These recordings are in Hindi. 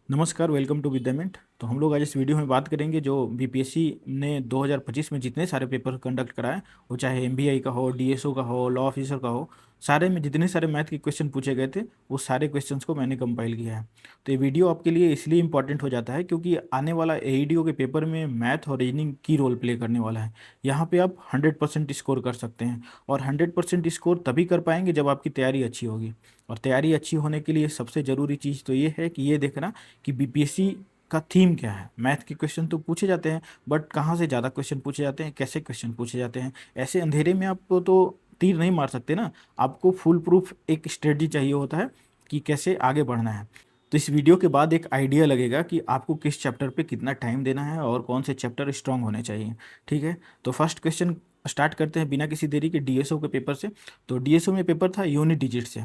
नमस्कार, वेलकम टू विद्यामिंट। तो हम लोग आज इस वीडियो में बात करेंगे जो बीपीएससी ने 2025 में जितने सारे पेपर कंडक्ट कराए, वो चाहे एमबीआई का हो, डीएसओ का हो, लॉ ऑफिसर का हो, सारे में जितने सारे मैथ के क्वेश्चन पूछे गए थे वो सारे क्वेश्चंस को मैंने कंपाइल किया है। तो ये वीडियो आपके लिए इसलिए इंपॉर्टेंट हो जाता है क्योंकि आने वाला एईडीओ के पेपर में मैथ और रीजनिंग की रोल प्ले करने वाला है। यहाँ पे आप 100% स्कोर कर सकते हैं और 100% स्कोर तभी कर पाएंगे जब आपकी तैयारी अच्छी होगी। और तैयारी अच्छी होने के लिए सबसे ज़रूरी चीज़ तो ये है कि ये देखना कि बीपीएससी का थीम क्या है। मैथ के क्वेश्चन तो पूछे जाते हैं, बट कहाँ से ज़्यादा क्वेश्चन पूछे जाते हैं, कैसे क्वेश्चन पूछे जाते हैं। ऐसे अंधेरे में आपको तो तीर नहीं मार सकते ना, आपको फुल प्रूफ एक स्ट्रेटजी चाहिए होता है कि कैसे आगे बढ़ना है। तो इस वीडियो के बाद एक आइडिया लगेगा कि आपको किस चैप्टर पे कितना टाइम देना है और कौन से चैप्टर स्ट्रांग होने चाहिए। ठीक है, तो फर्स्ट क्वेश्चन स्टार्ट करते हैं बिना किसी देरी के डीएसओ के पेपर से। तो डीएसओ में पेपर था यूनिट डिजिट से।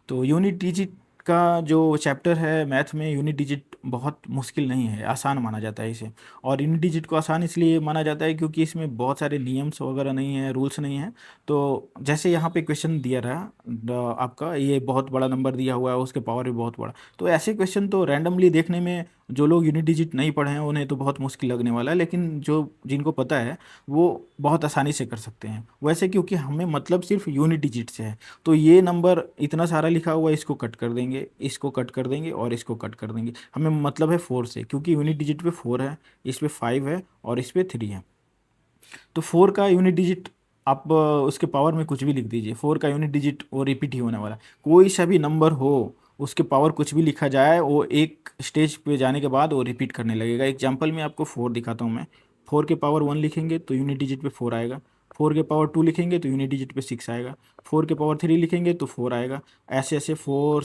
तो यूनिट डिजिट का जो चैप्टर है मैथ में, यूनिट डिजिट बहुत मुश्किल नहीं है, आसान माना जाता है इसे। और यूनिट डिजिट को आसान इसलिए माना जाता है क्योंकि इसमें बहुत सारे नियम्स वगैरह नहीं है, रूल्स नहीं है। तो जैसे यहाँ पे क्वेश्चन दिया रहा आपका, ये बहुत बड़ा नंबर दिया हुआ है, उसके पावर भी बहुत बड़ा, तो ऐसे क्वेश्चन तो रैंडमली देखने में जो लोग यूनिट डिजिट नहीं पढ़े हैं उन्हें तो बहुत मुश्किल लगने वाला है, लेकिन जो जिनको पता है वो बहुत आसानी से कर सकते हैं। वैसे क्योंकि हमें मतलब सिर्फ यूनिट डिजिट से है, तो ये नंबर इतना सारा लिखा हुआ है, इसको कट कर देंगे, इसको कट कर देंगे और इसको कट कर देंगे। हमें मतलब है 4 से, क्योंकि यूनिट डिजिट पे 4 है, इस पे 5 है और इस पे 3 है। तो 4 का यूनिट डिजिट आप उसके पावर में कुछ भी लिख दीजिए, 4 का यूनिट डिजिट वो रिपीट ही होने वाला है। कोई सा भी नंबर हो, उसके पावर कुछ भी लिखा जाए, वो एक स्टेज पे जाने के बाद वो रिपीट करने लगेगा। एग्जाम्पल में आपको 4 दिखाता हूँ मैं। 4 के पावर 1 लिखेंगे तो यूनिट डिजिट पे 4 आएगा। 4 के पावर 2 लिखेंगे तो यूनिट डिजिट पे 6 आएगा। 4 के पावर 3 लिखेंगे तो 4 आएगा। ऐसे ऐसे 4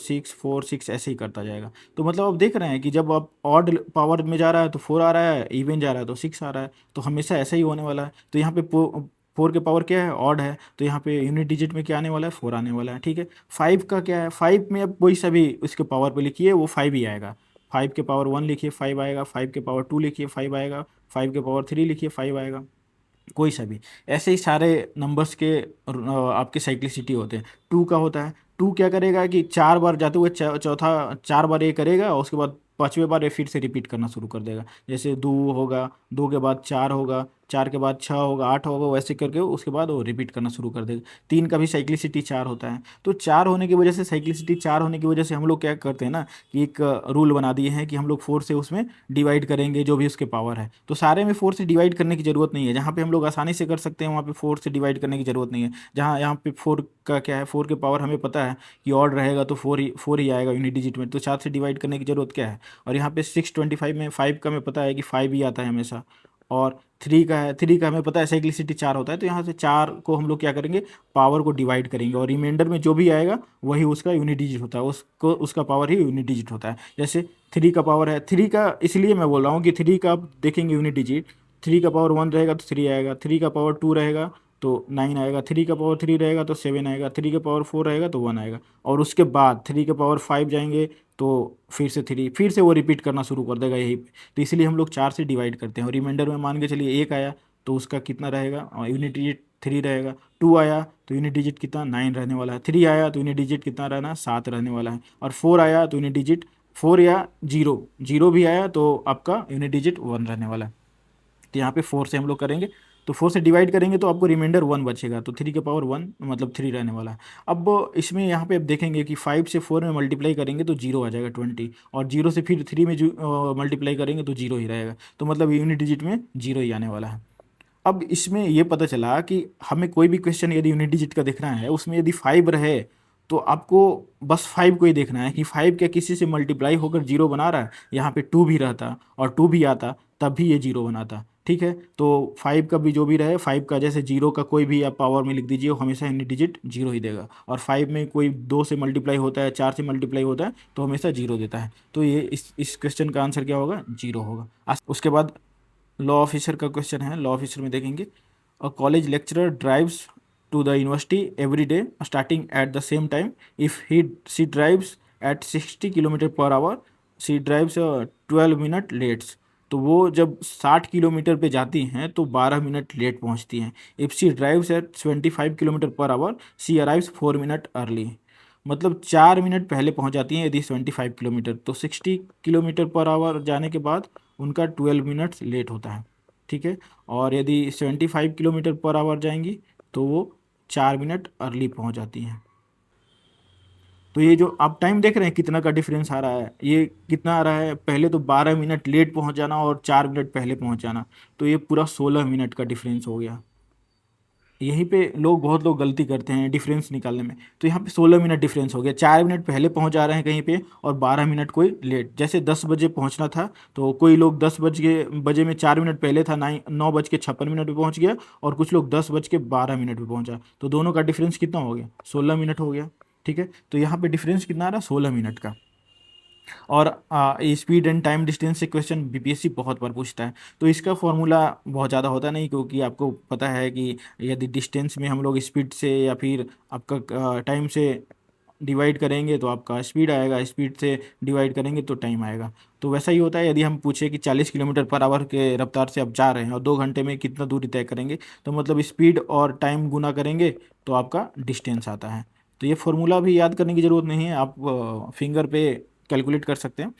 6 ऐसे ही करता जाएगा। तो मतलब आप देख रहे हैं कि जब आप ऑड पावर में जा रहा है तो 4 आ रहा है, इवन जा रहा है तो 6 आ रहा है, तो हमेशा ऐसा ही होने वाला है। तो यहाँ पे 4 के पावर क्या है, ऑड है, तो यहाँ पे यूनिट डिजिट में क्या आने वाला है, 4 आने वाला है। ठीक है, 5 का क्या है, 5 में अब कोई सा भी उसके पावर पे लिखिए वो 5 ही आएगा। 5 के पावर 1 लिखिए 5 आएगा, 5 के पावर 2 लिखिए 5 आएगा, 5 के पावर 3 लिखिए 5 आएगा, कोई सा भी। ऐसे ही सारे नंबर्स के आपके साइक्लिसिटी होते हैं। 2 का होता है, 2 क्या करेगा कि 4 बार जाते हुए चौथा 4 बार ये करेगा और उसके बाद 5वें बार ये फिर से रिपीट करना शुरू कर देगा। जैसे 2 होगा, 2 के बाद 4 होगा, 4 के बाद 6 होगा, 8 होगा, वैसे करके उसके बाद वो रिपीट करना शुरू कर देगा। 3 का भी साइक्लिसिटी 4 होता है। तो 4 होने की वजह से, साइक्लिसिटी 4 होने की वजह से हम लोग क्या करते हैं ना कि एक रूल बना दिए हैं कि हम लोग 4 से उसमें डिवाइड करेंगे जो भी उसके पावर है। तो सारे में 4 से डिवाइड करने की ज़रूरत नहीं है। जहाँ पे हम लोग आसानी से कर सकते हैं वहाँ पे 4 से डिवाइड करने की ज़रूरत नहीं है। जहाँ यहाँ पे 4 का क्या है, 4 के पावर हमें पता है कि ऑड रहेगा तो 4 ही आएगा यूनिट डिजिट में, तो 4 से डिवाइड करने की ज़रूरत क्या है। और यहाँ पे 625 में 5 का हमें पता है कि 5 ही आता है हमेशा। और 3 का है, 3 का हमें पता है साइक्लिसिटी 4 होता है, तो यहाँ से 4 को हम लोग क्या करेंगे, पावर को डिवाइड करेंगे और रिमाइंडर में जो भी आएगा वही उसका यूनिट डिजिट होता है, उसको उसका पावर ही यूनिट डिजिट होता है। जैसे 3 का पावर है, 3 का इसलिए मैं बोल रहा हूँ कि 3 का आप देखेंगे यूनिट डिजिट, 3 का पावर 1 रहेगा तो 3 आएगा, 3 का पावर 2 रहेगा तो 9 आएगा, 3 का पावर 3 रहेगा तो 7 आएगा, 3 का पावर 4 रहेगा तो 1 आएगा। और उसके बाद 3 के पावर 5 जाएंगे तो फिर से 3, फिर से वो रिपीट करना शुरू कर देगा यही पे। तो इसलिए हम लोग 4 से डिवाइड करते हैं और रिमाइंडर में मान के चलिए 1 आया तो उसका कितना रहेगा, यूनिट डिजिट 3 रहेगा। 2 आया तो यूनिट डिजिट कितना, 9 रहने वाला है। 3 आया तो यूनिट डिजिट कितना रहना, 7 रहने वाला है। और 4 आया तो यूनिट डिजिट 4 या 0, 0 भी आया तो आपका यूनिट डिजिट 1 रहने वाला है। तो यहाँ पे 4 से हम लोग करेंगे, तो 4 से डिवाइड करेंगे तो आपको रिमाइंडर 1 बचेगा, तो 3 के पावर 1 मतलब 3 रहने वाला है। अब इसमें यहाँ पे आप देखेंगे कि 5 से 4 में मल्टीप्लाई करेंगे तो 0 आ जाएगा 20, और 0 से फिर 3 में मल्टीप्लाई करेंगे तो 0 ही रहेगा, तो मतलब यूनिट डिजिट में 0 ही आने वाला है। अब इसमें ये पता चला कि हमें कोई भी क्वेश्चन यदि यूनिट डिजिट का देखना है, उसमें यदि 5 रहे तो आपको बस 5 को ही देखना है कि 5 क्या किसी से मल्टीप्लाई होकर 0 बना रहा है। यहाँ पे 2 भी रहता और 2 भी आता तब भी ये 0 बनाता। ठीक है, तो 5 का भी जो भी रहे, 5 का जैसे 0 का कोई भी आप पावर में लिख दीजिए, वो हमेशा यूनिट डिजिट 0 ही देगा। और 5 में कोई 2 से मल्टीप्लाई होता है, 4 से मल्टीप्लाई होता है तो हमेशा 0 देता है। तो ये इस क्वेश्चन का आंसर क्या होगा, 0 होगा। उसके बाद लॉ ऑफिसर का क्वेश्चन है। लॉ ऑफिसर में देखेंगे, a college lecturer drives to the university every day starting at the same time. If he she drives at 60 kilometre per hour, she drives 12 minute lates. तो वो जब 60 किलोमीटर पे जाती हैं तो 12 मिनट लेट पहुंचती हैं। If she drives at 25 kilometre per hour, she arrives 4 minute early. मतलब 4 मिनट पहले पहुंच जाती हैं यदि 75 किलोमीटर, तो 60 किलोमीटर पर आवर जाने के बाद उनका 12 मिनट्स लेट होता है, ठीक है। और यदि 75 किलोमीटर पर आवर जाएंगी तो वो 4 मिनट अर्ली पहुंच जाती हैं। तो ये जो आप टाइम देख रहे हैं कितना का डिफरेंस आ रहा है, ये कितना आ रहा है, पहले तो 12 मिनट लेट पहुंच जाना और 4 मिनट पहले पहुंच जाना, तो ये पूरा 16 मिनट का डिफरेंस हो गया। यहीं पे बहुत लोग गलती करते हैं डिफरेंस निकालने में। तो यहाँ पे 16 मिनट डिफरेंस हो गया, 4 मिनट पहले पहुँच जा रहे हैं कहीं पे और 12 मिनट कोई लेट। जैसे 10 बजे पहुँचना था तो कोई लोग 10 बजे में 4 मिनट पहले था, 9:56 पे पहुँच गया, और कुछ लोग 10:12 पे पहुँचा, तो दोनों का डिफरेंस कितना हो गया, 16 मिनट हो गया, ठीक है। तो यहाँ पे डिफरेंस कितना आ रहा है, 16 मिनट का। और स्पीड एंड टाइम डिस्टेंस से क्वेश्चन बीपीएससी बहुत बार पूछता है, तो इसका फॉर्मूला बहुत ज़्यादा होता नहीं, क्योंकि आपको पता है कि यदि डिस्टेंस में हम लोग स्पीड से या फिर आपका टाइम से डिवाइड करेंगे तो आपका स्पीड आएगा, स्पीड से डिवाइड करेंगे तो टाइम आएगा। तो वैसा ही होता है, यदि हम पूछे कि 40 किलोमीटर पर आवर के रफ्तार से आप जा रहे हैं और 2 घंटे में कितना दूरी तय करेंगे, तो मतलब स्पीड और टाइम गुना करेंगे तो आपका डिस्टेंस आता है। तो ये फॉर्मूला भी याद करने की ज़रूरत नहीं है, आप फिंगर पे कैलकुलेट कर सकते हैं।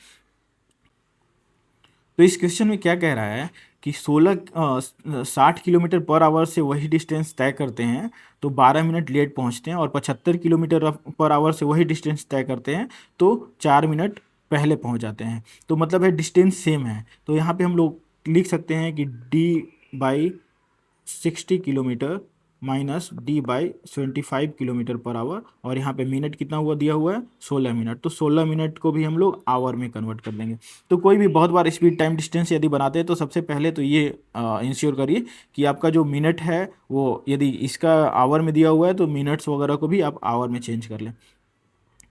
तो इस क्वेश्चन में क्या कह रहा है कि 60 किलोमीटर पर आवर से वही डिस्टेंस तय करते हैं तो 12 मिनट लेट पहुंचते हैं, और 75 किलोमीटर पर आवर से वही डिस्टेंस तय करते हैं तो 4 मिनट पहले पहुंच जाते हैं। तो मतलब है डिस्टेंस सेम है, तो यहाँ पे हम लोग लिख सकते हैं कि D/60 kilometre minus D/25 kilometre per our, और यहाँ पे मिनट कितना हुआ दिया हुआ है, 16 मिनट, तो 16 मिनट को भी हम लोग आवर में कन्वर्ट कर देंगे। तो कोई भी बहुत बार स्पीड टाइम डिस्टेंस यदि बनाते हैं तो सबसे पहले तो ये इंश्योर करिए कि आपका जो मिनट है वो यदि इसका आवर में दिया हुआ है तो मिनट्स वगैरह को भी आप आवर में चेंज कर लें।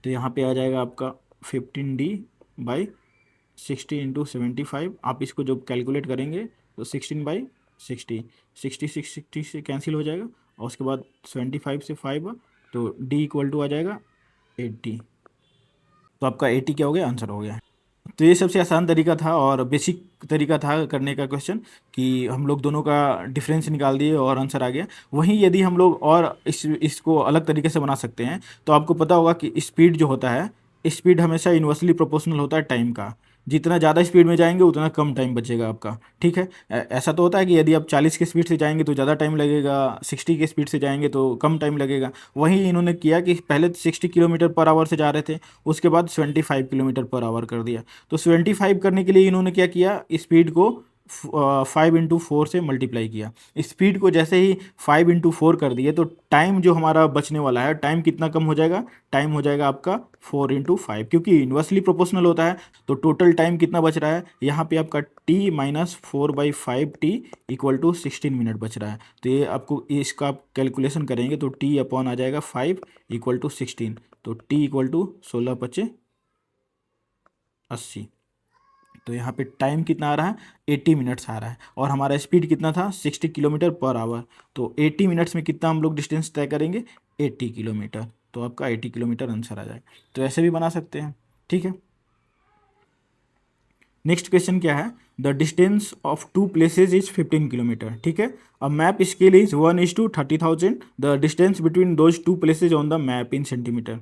तो यहाँ पे आ जाएगा आपका 15D/60 × 75। आप इसको जब कैलकुलेट करेंगे तो 16/60, 60 से कैंसिल हो जाएगा, और उसके बाद 75 से 5, तो D = आ जाएगा 80। तो आपका 80 क्या हो गया, आंसर हो गया। तो ये सबसे आसान तरीका था और बेसिक तरीका था करने का क्वेश्चन, कि हम लोग दोनों का डिफरेंस निकाल दिए और आंसर आ गया। वहीं यदि हम लोग और इसको अलग तरीके से बना सकते हैं, तो आपको पता होगा कि स्पीड जो होता है, स्पीड हमेशा इन्वर्सली प्रोपोर्शनल होता है टाइम का। जितना ज़्यादा स्पीड में जाएंगे उतना कम टाइम बचेगा आपका, ठीक है। ऐसा तो होता है कि यदि आप 40 के स्पीड से जाएंगे तो ज़्यादा टाइम लगेगा, 60 के स्पीड से जाएंगे तो कम टाइम लगेगा। वहीं इन्होंने किया कि पहले 60 किलोमीटर पर आवर से जा रहे थे, उसके बाद 75 किलोमीटर पर आवर कर दिया। तो 75 करने के लिए इन्होंने क्या किया, स्पीड को 5 × 4 से मल्टीप्लाई किया। स्पीड को जैसे ही 5 × 4 कर दिए तो टाइम जो हमारा बचने वाला है, टाइम कितना कम हो जाएगा, टाइम हो जाएगा आपका 4 × 5, क्योंकि इन्वर्सली प्रोपोर्शनल होता है। तो टोटल टाइम कितना बच रहा है यहाँ पे, आपका T-4/5T = 16 मिनट बच रहा है। तो ये आपको इसका आप कैलकुलेशन करेंगे तो T अपॉन आ जाएगा 5 = 16, तो T = 16×5=80। तो यहाँ पे टाइम कितना आ रहा है, 80 मिनट्स आ रहा है, और हमारा स्पीड कितना था, 60 किलोमीटर पर आवर। तो 80 मिनट्स में कितना हम लोग डिस्टेंस तय करेंगे, 80 किलोमीटर। तो आपका 80 किलोमीटर आंसर आ जाएगा। तो ऐसे भी बना सकते हैं, ठीक है। नेक्स्ट क्वेश्चन क्या है, the distance of two places is 15 kilometre, ठीक है। A map scale is 1:30,000, the distance between those two places on the map in centimetre.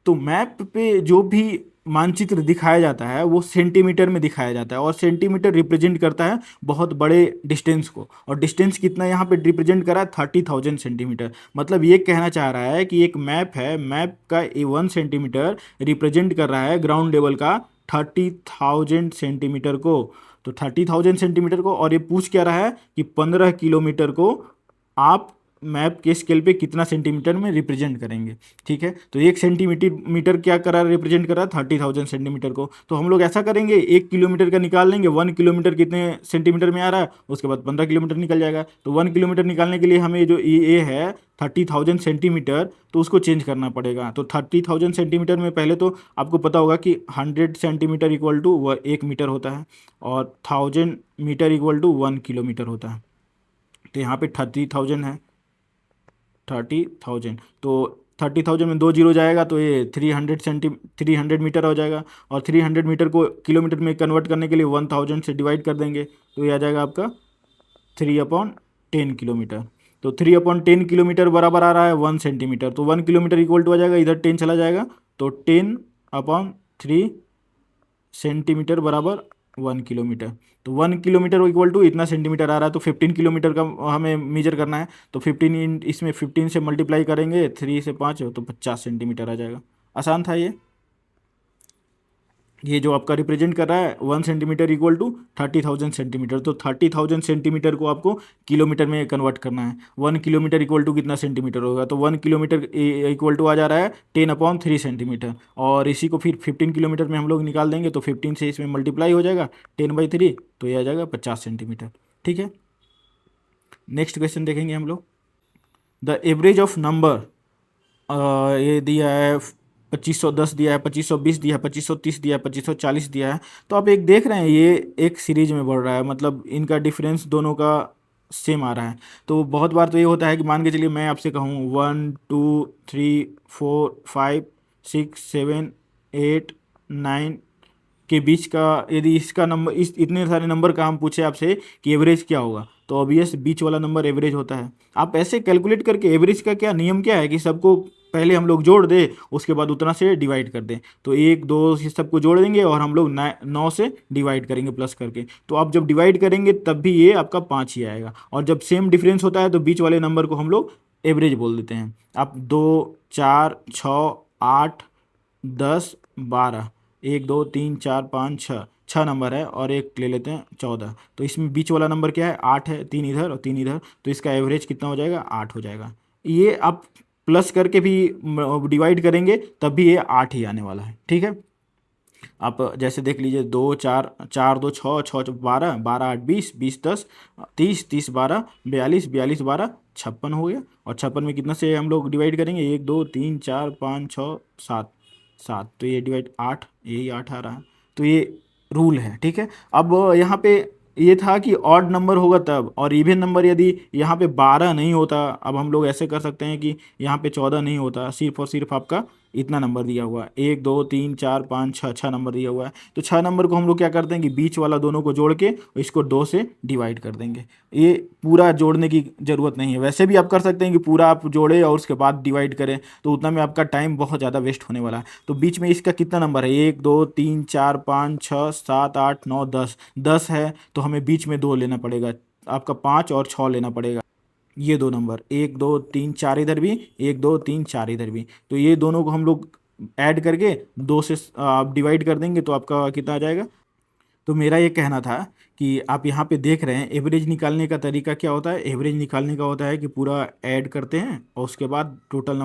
तो मैप पे जो भी मानचित्र दिखाया जाता है वो सेंटीमीटर में दिखाया जाता है, और सेंटीमीटर रिप्रेजेंट करता है बहुत बड़े डिस्टेंस को, और डिस्टेंस कितना यहाँ पे रिप्रेजेंट करा है, 30,000 सेंटीमीटर। मतलब ये कहना चाह रहा है कि एक मैप है, मैप का 1 सेंटीमीटर रिप्रेजेंट कर रहा है ग्राउंड लेवल का 30,000 सेंटीमीटर को। तो 30,000 सेंटीमीटर को, और ये पूछ क्या रहा है कि 15 किलोमीटर को आप मैप के स्केल पे कितना सेंटीमीटर में रिप्रेजेंट करेंगे, ठीक है। तो 1 सेंटीमीटर क्या कर रहा है, रिप्रेजेंट कर रहा है 30,000 सेंटीमीटर को। तो हम लोग ऐसा करेंगे, 1 किलोमीटर का निकाल लेंगे, 1 किलोमीटर कितने सेंटीमीटर में आ रहा है, उसके बाद 15 किलोमीटर निकल जाएगा। तो 1 किलोमीटर निकालने के लिए हमें जो ये है 30,000 सेंटीमीटर, तो उसको चेंज करना पड़ेगा। तो 30,000 सेंटीमीटर में पहले तो आपको पता होगा कि 100 सेंटीमीटर इक्वल टू 1 मीटर होता है, और 1000 मीटर इक्वल टू 1 किलोमीटर होता है। तो यहाँ पे 30,000 है, 30,000, तो 30,000 में 2 जीरो जाएगा तो ये 300 मीटर हो जाएगा, और 300 मीटर को किलोमीटर में कन्वर्ट करने के लिए 1000 से डिवाइड कर देंगे, तो ये आ जाएगा आपका 3/10 किलोमीटर। तो 3/10 किलोमीटर बराबर आ रहा है 1 सेंटीमीटर। तो 1 किलोमीटर इक्वल टू आ जाएगा, इधर 10 चला जाएगा, तो 10/3 सेंटीमीटर बराबर 1 किलोमीटर। तो 1 किलोमीटर इक्वल टू इतना सेंटीमीटर आ रहा है, तो 15 किलोमीटर का हमें मेजर करना है। तो 15 इसमें 15 से मल्टीप्लाई करेंगे, 3 से 5 तो 50 सेंटीमीटर आ जाएगा। आसान था ये जो आपका रिप्रेजेंट कर रहा है 1 सेंटीमीटर इक्वल टू 30,000 सेंटीमीटर। तो 30,000 सेंटीमीटर को आपको किलोमीटर में कन्वर्ट करना है। 1 किलोमीटर इक्वल टू कितना सेंटीमीटर होगा, तो 1 किलोमीटर इक्वल टू आ जा रहा है 10/3 सेंटीमीटर। और इसी को फिर 15 किलोमीटर में हम लोग निकाल देंगे, तो 15 से इसमें मल्टीप्लाई हो जाएगा 10/3, तो ये आ जाएगा 50 सेंटीमीटर। ठीक है, नेक्स्ट क्वेश्चन देखेंगे हम लोग। द एवरेज ऑफ नंबर, ये दिया है 2510 दिया है, 2520 दिया है, 2530 दिया है, 2540 दिया है। तो आप एक देख रहे हैं ये एक सीरीज में बढ़ रहा है, मतलब इनका डिफरेंस दोनों का सेम आ रहा है। तो बहुत बार तो ये होता है कि मान के चलिए मैं आपसे कहूँ 1 2 3 4 5 6 7 8 9 के बीच का, यदि इसका नंबर इस इतने सारे नंबर का हम पूछे आपसे कि एवरेज क्या होगा, तो ऑब्वियस बीच वाला नंबर एवरेज होता है। आप ऐसे कैलकुलेट करके, एवरेज का क्या नियम क्या है कि सबको पहले हम लोग जोड़ दें, उसके बाद उतना से डिवाइड कर दें। तो 1 2 से सबको जोड़ देंगे और हम लोग 9 से डिवाइड करेंगे प्लस करके। तो आप जब डिवाइड करेंगे तब भी ये आपका 5 ही आएगा। और जब सेम डिफरेंस होता है तो बीच वाले नंबर को हम लोग एवरेज बोल देते हैं। आप 2 4 6 8 10 12, 1 2 3 4 5 6, 6 नंबर है और एक ले लेते हैं 14। तो इसमें बीच वाला नंबर क्या है, 8 है, 3 इधर और 3 इधर, तो इसका एवरेज कितना हो जाएगा, 8 हो जाएगा। ये आप प्लस करके भी डिवाइड करेंगे तब भी ये 8 ही आने वाला है। ठीक है, आप जैसे देख लीजिए 2 4 4 2 6 6 12, 12 8 20 20 30 30 12 42 42 12 56 हो गया। और 56 में कितना से हम लोग डिवाइड करेंगे, 1 2 3 4 5 6 7 7, तो ये डिवाइड 8, यही 8 आ रहा है। तो ये रूल है। ठीक है, अब यहाँ पे ये था कि ऑड नंबर होगा तब, और इवन नंबर यदि यहाँ पे 12 नहीं होता, अब हम लोग ऐसे कर सकते हैं कि यहाँ पे 14 नहीं होता, सिर्फ और सिर्फ आपका इतना नंबर दिया हुआ है, 1 2 3 4 5 6, 6 नंबर दिया हुआ है। तो 6 नंबर को हम लोग क्या करते हैं कि बीच वाला दोनों को जोड़ के इसको 2 से डिवाइड कर देंगे। ये पूरा जोड़ने की ज़रूरत नहीं है, वैसे भी आप कर सकते हैं कि पूरा आप जोड़े और उसके बाद डिवाइड करें, तो उतना में आपका टाइम बहुत ज़्यादा वेस्ट होने वाला है। तो बीच में इसका कितना नंबर है, 1 2 3 4 5 6 7 8 9 10, 10 है, तो हमें बीच में 2 लेना पड़ेगा, आपका 5 और 6 लेना पड़ेगा। ये 2 नंबर 1 2 3 4 इधर भी, 1 2 3 4 इधर भी, तो ये दोनों को हम लोग ऐड करके 2 से आप डिवाइड कर देंगे, तो आपका कितना आ जाएगा। तो मेरा ये कहना था कि आप यहाँ पे देख रहे हैं एवरेज निकालने का तरीका क्या होता है। एवरेज निकालने का होता है कि पूरा ऐड करते हैं और उसके बाद टोटल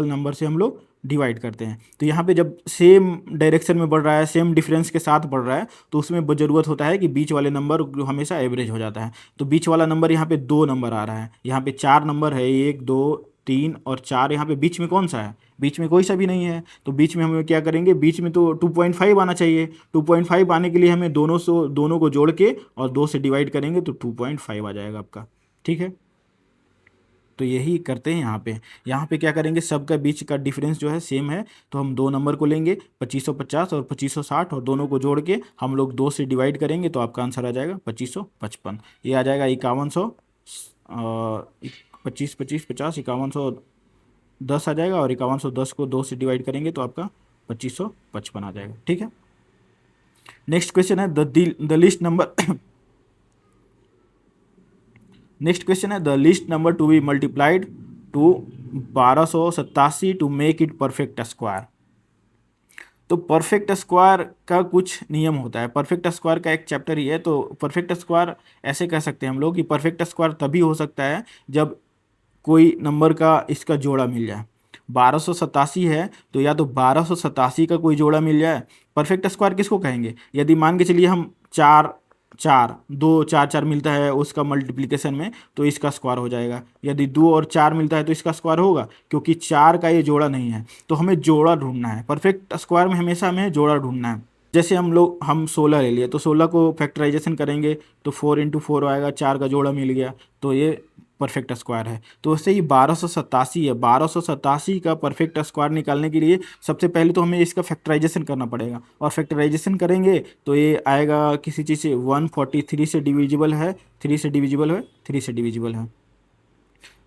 नंबर से हम लोग डिवाइड करते हैं। तो यहाँ पे जब सेम डायरेक्शन में बढ़ रहा है, सेम डिफरेंस के साथ बढ़ रहा है, तो उसमें ज़रूरत होता है कि बीच वाले नंबर हमेशा एवरेज हो जाता है। तो बीच वाला नंबर यहाँ पे 2 नंबर आ रहा है, यहाँ पे 4 नंबर है, 1 2 3 और 4, यहाँ पे बीच में कौन सा है, बीच में कोई सा भी नहीं है। तो बीच में हमें क्या करेंगे, बीच में तो 2.5 आना चाहिए। 2.5 आने के लिए हमें दोनों को जोड़ के और 2 से डिवाइड करेंगे, तो 2.5 आ जाएगा आपका। ठीक है, तो यही करते हैं यहाँ पे क्या करेंगे, सबका बीच का डिफरेंस जो है सेम है, तो हम 2 नंबर को लेंगे 2550 और 2560 और दोनों को जोड़ के हम लोग 2 से डिवाइड करेंगे, तो आपका आंसर आ जाएगा 2555। ये आ जाएगा 5100, 25 25 50 5110 आ जाएगा, और 5110 को 2 से डिवाइड करेंगे तो आपका 2555 आ जाएगा। ठीक है, नेक्स्ट क्वेश्चन है the least number next question है the least number to be multiplied to 1287 to make it perfect square. तो परफेक्ट स्क्वायर का कुछ नियम होता है, परफेक्ट स्क्वायर का एक चैप्टर ही है। तो परफेक्ट स्क्वायर ऐसे कह सकते हैं हम लोग कि परफेक्ट स्क्वायर तभी हो सकता है जब कोई नंबर का इसका जोड़ा मिल जाए। 1287 है, तो या तो 1287 का कोई जोड़ा मिल जाए। परफेक्ट स्क्वायर किसको कहेंगे, यदि मान के चलिए हम 4 4 2 4 4 मिलता है उसका मल्टीप्लिकेशन में, तो इसका स्क्वायर हो जाएगा। यदि 2 और 4 मिलता है तो इसका स्क्वायर होगा, क्योंकि 4 का ये जोड़ा नहीं है। तो हमें जोड़ा ढूंढना है, परफेक्ट स्क्वायर में हमेशा हमें जोड़ा ढूंढना है। जैसे हम 16 ले लिए, तो 16 को फैक्टराइजेशन करेंगे तो 4 × 4 आएगा, 4 का जोड़ा मिल गया, तो ये परफेक्ट स्क्वायर है। तो वैसे ही 1287 है, 1287 का परफेक्ट स्क्वायर निकालने के लिए सबसे पहले तो हमें इसका फैक्टराइजेशन करना पड़ेगा, और फैक्टराइजेशन करेंगे तो ये आएगा किसी चीज़ से 143 से डिविजिबल है, 3 से डिविजिबल है, 3 से डिविजिबल है।